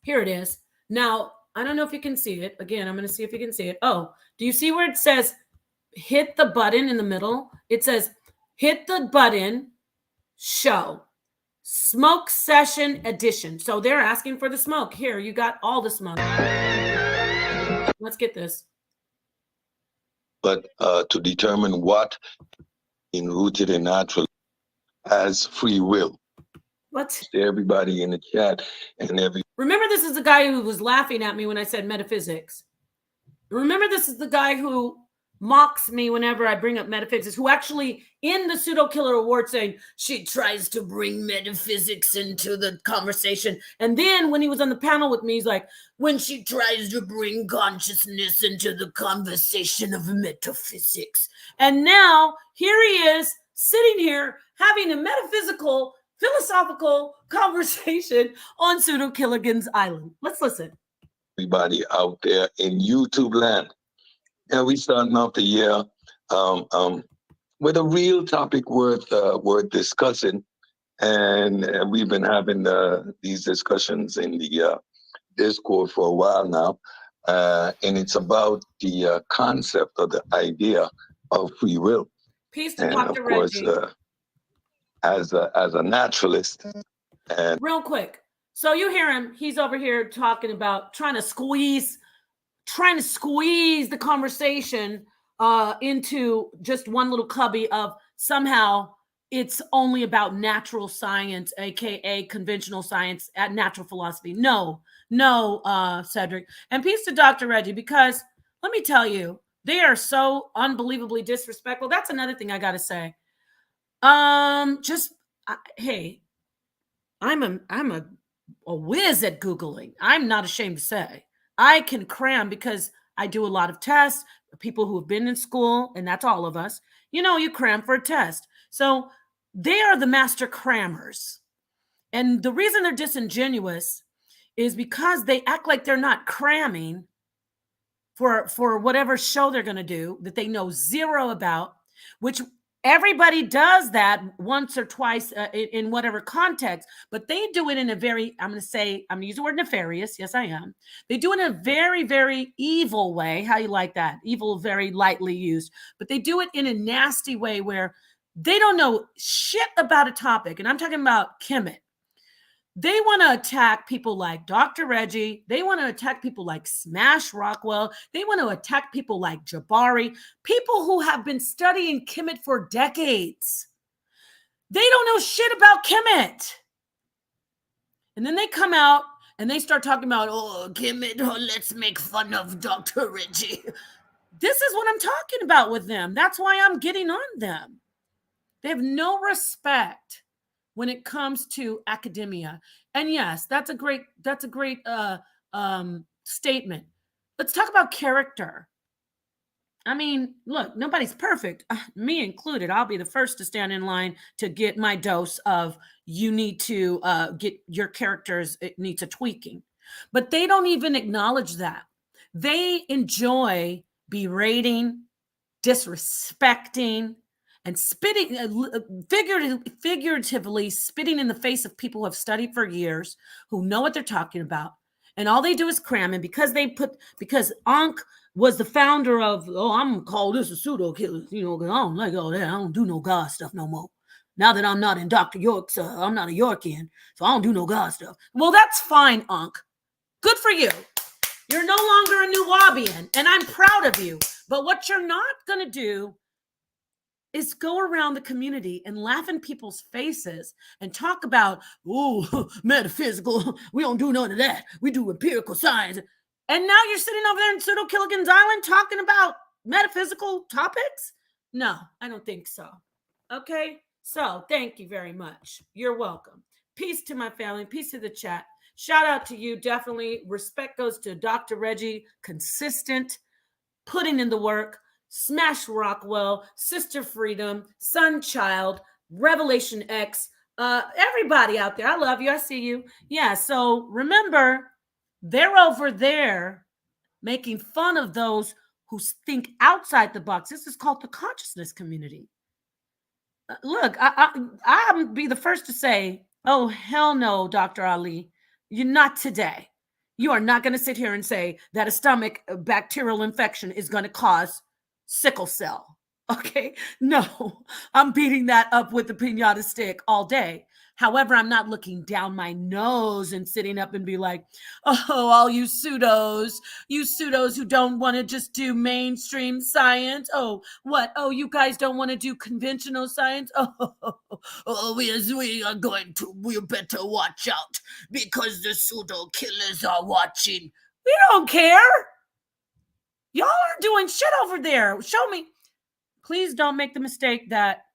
Here it is. Now, I don't know if you can see it. Again, I'm going to see if you can see it. Oh, do you see where it says hit the button in the middle? It says hit the button, show. Smoke session edition. So they're asking for the smoke. Here, you got all the smoke. Let's get this. But to determine what in rooted and natural as free will. What? To everybody in the chat and Remember, this is the guy who was laughing at me when I said metaphysics. Remember, this is the guy who mocks me whenever I bring up metaphysics, who actually in the Pseudo Killer Award saying she tries to bring metaphysics into the conversation. And then when he was on the panel with me, he's like, when she tries to bring consciousness into the conversation of metaphysics. And now here he is sitting here having a metaphysical, philosophical conversation on Pseudo Killigan's Island. Let's listen. Everybody out there in YouTube land. And we starting off the year with a real topic worth discussing, and we've been having these discussions in the Discord for a while now, and it's about the concept or the idea of free will. Peace to and Dr. of course, Reggie. as a naturalist, and real quick. So you hear him; he's over here talking about trying to squeeze the conversation into just one little cubby of somehow it's only about natural science, aka conventional science, at natural philosophy. No, Cedric. And peace to Dr. Reggie, because let me tell you, they are so unbelievably disrespectful. That's another thing I gotta say. Hey, I'm a whiz at Googling. I'm not ashamed to say. I can cram because I do a lot of tests. People who have been in school, and that's all of us, you cram for a test. So they are the master crammers. And the reason they're disingenuous is because they act like they're not cramming for whatever show they're going to do that they know zero about, which everybody does that once or twice in whatever context, but they do it in a very, I'm going to use the word nefarious. Yes, I am. They do it in a very, very evil way. How you like that? Evil, very lightly used, but they do it in a nasty way where they don't know shit about a topic. And I'm talking about Kemet. They want to attack people like Dr. Reggie. They want to attack people like Smash Rockwell. They want to attack people like Jabari, people who have been studying Kemet for decades. They don't know shit about Kemet. And then they come out and they start talking about, oh, Kemet, let's make fun of Dr. Reggie. This is what I'm talking about with them. That's why I'm getting on them. They have no respect when it comes to academia. And yes, that's a great statement. Let's talk about character. I mean, look, nobody's perfect, me included. I'll be the first to stand in line to get my dose of you need to get your characters, it needs a tweaking. But they don't even acknowledge that. They enjoy berating, disrespecting, and spitting, figuratively spitting in the face of people who have studied for years, who know what they're talking about. And all they do is cram. And because Ankh was the founder of, I'm gonna call this a pseudo killer, because I don't like all that. I don't do no God stuff no more. Now that I'm not in Dr. York's, I'm not a Yorkian, so I don't do no God stuff. Well, that's fine, Ankh. Good for you. You're no longer a New Wabian, and I'm proud of you. But what you're not gonna do is go around the community and laugh in people's faces and talk about, metaphysical. We don't do none of that. We do empirical science. And now you're sitting over there in Pseudo Killigan's Island talking about metaphysical topics? No, I don't think so. Okay, so thank you very much. You're welcome. Peace to my family. Peace to the chat. Shout out to you. Definitely respect goes to Dr. Reggie. Consistent, putting in the work. Smash Rockwell, Sister Freedom, Sunchild, Revelation X, everybody out there. I love you. I see you. Yeah, so remember, they're over there making fun of those who think outside the box. This is called the consciousness community. Look, I'll be the first to say, oh, hell no, Dr. Ali. You're not today. You are not going to sit here and say that a stomach bacterial infection is going to cause sickle cell. Okay, no, I'm beating that up with the pinata stick all day. However, I'm not looking down my nose and sitting up and be like, oh, all you pseudos who don't want to just do mainstream science. Oh, what? Oh, you guys don't want to do conventional science? Oh, we are going to, we better watch out because the pseudo killers are watching. We don't care. Y'all are doing shit over there. Show me. Please don't make the mistake that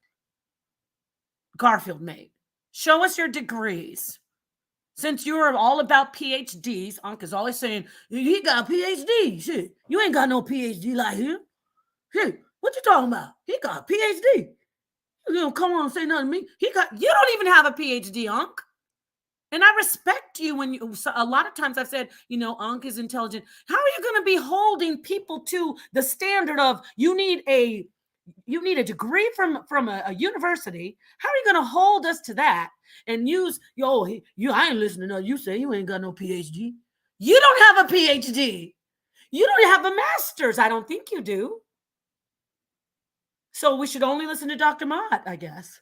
Garfield made. Show us your degrees. Since you're all about PhDs, Uncle's always saying, he got a PhD. Shit, you ain't got no PhD like him. Shit, what you talking about? He got a PhD. You don't come on and say nothing to me. You don't even have a PhD, Unc. And I respect you when you, so a lot of times I've said, Unc is intelligent. How are you going to be holding people to the standard of you need a degree from a university? How are you going to hold us to that and use I ain't listening to you say you ain't got no PhD. You don't have a PhD. You don't have a master's. I don't think you do. So we should only listen to Dr. Mott, I guess,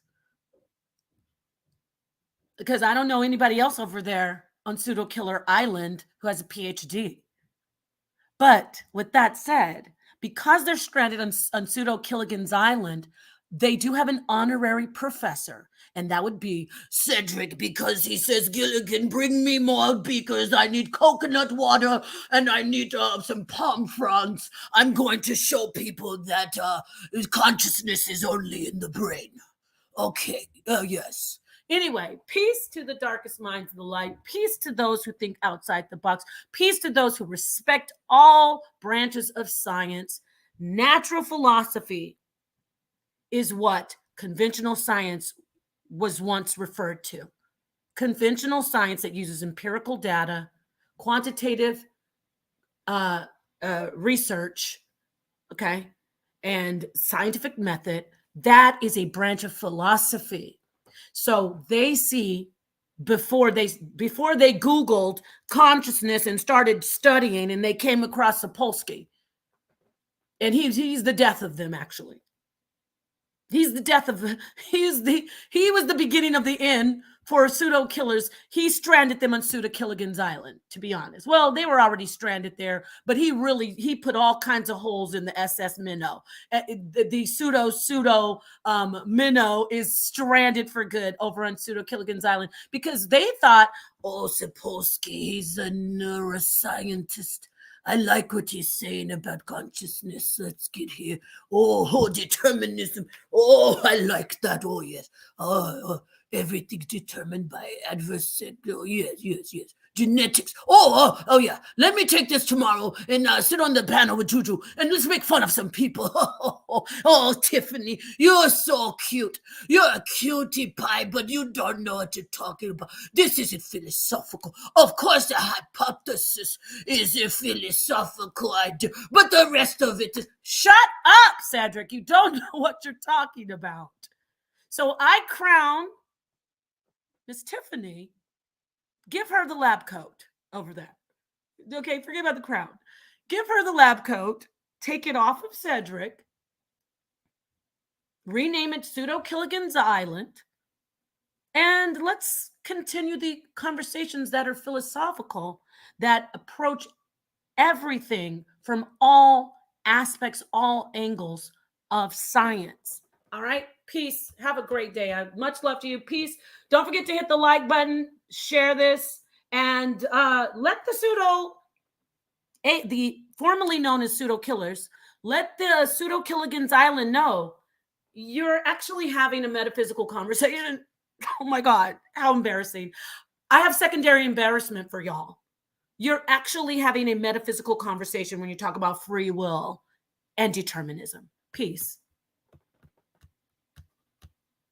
because I don't know anybody else over there on Pseudo Killer Island who has a PhD. But with that said, because they're stranded on Pseudo Killigan's Island, they do have an honorary professor, and that would be Cedric, because he says, Gilligan, bring me more beakers. I need coconut water, and I need some palm fronds. I'm going to show people that consciousness is only in the brain. Okay, yes. Anyway, peace to the darkest minds of the light. Peace to those who think outside the box. Peace to those who respect all branches of science. Natural philosophy is what conventional science was once referred to. Conventional science that uses empirical data, quantitative research, okay, and scientific method. That is a branch of philosophy. So they see before they Googled consciousness and started studying, and they came across Sapolsky. And he's the death of them, actually. He's the death of he was the beginning of the end for pseudo killers. He stranded them on Pseudo Killigan's Island, to be honest. Well, they were already stranded there, but he put all kinds of holes in the SS Minnow. The pseudo Minnow is stranded for good over on Pseudo Killigan's Island because they thought, oh, Sapolsky, he's a neuroscientist. I like what he's saying about consciousness. Let's get here. Oh, determinism. Oh, I like that. Oh, yes. Everything's determined by adverse. Oh, yes. Genetics. Oh, yeah. Let me take this tomorrow and sit on the panel with Juju and let's make fun of some people. Oh, Tiffany, you're so cute. You're a cutie pie, but you don't know what you're talking about. This isn't philosophical. Of course, the hypothesis is a philosophical idea, but the rest of it is. Shut up, Cedric. You don't know what you're talking about. So I crown Miss Tiffany. Give her the lab coat over there. Okay, forget about the crown. Give her the lab coat. Take it off of Cedric. Rename it Pseudo Killigan's Island. And let's continue the conversations that are philosophical, that approach everything from all aspects, all angles of science. All right? Peace. Have a great day. Much love to you. Peace. Don't forget to hit the like button, share this, and let the formerly known as Pseudo Killers, let the Pseudo Killigan's Island know you're actually having a metaphysical conversation. Oh my God, how embarrassing. I have secondary embarrassment for y'all. You're actually having a metaphysical conversation when you talk about free will and determinism. Peace.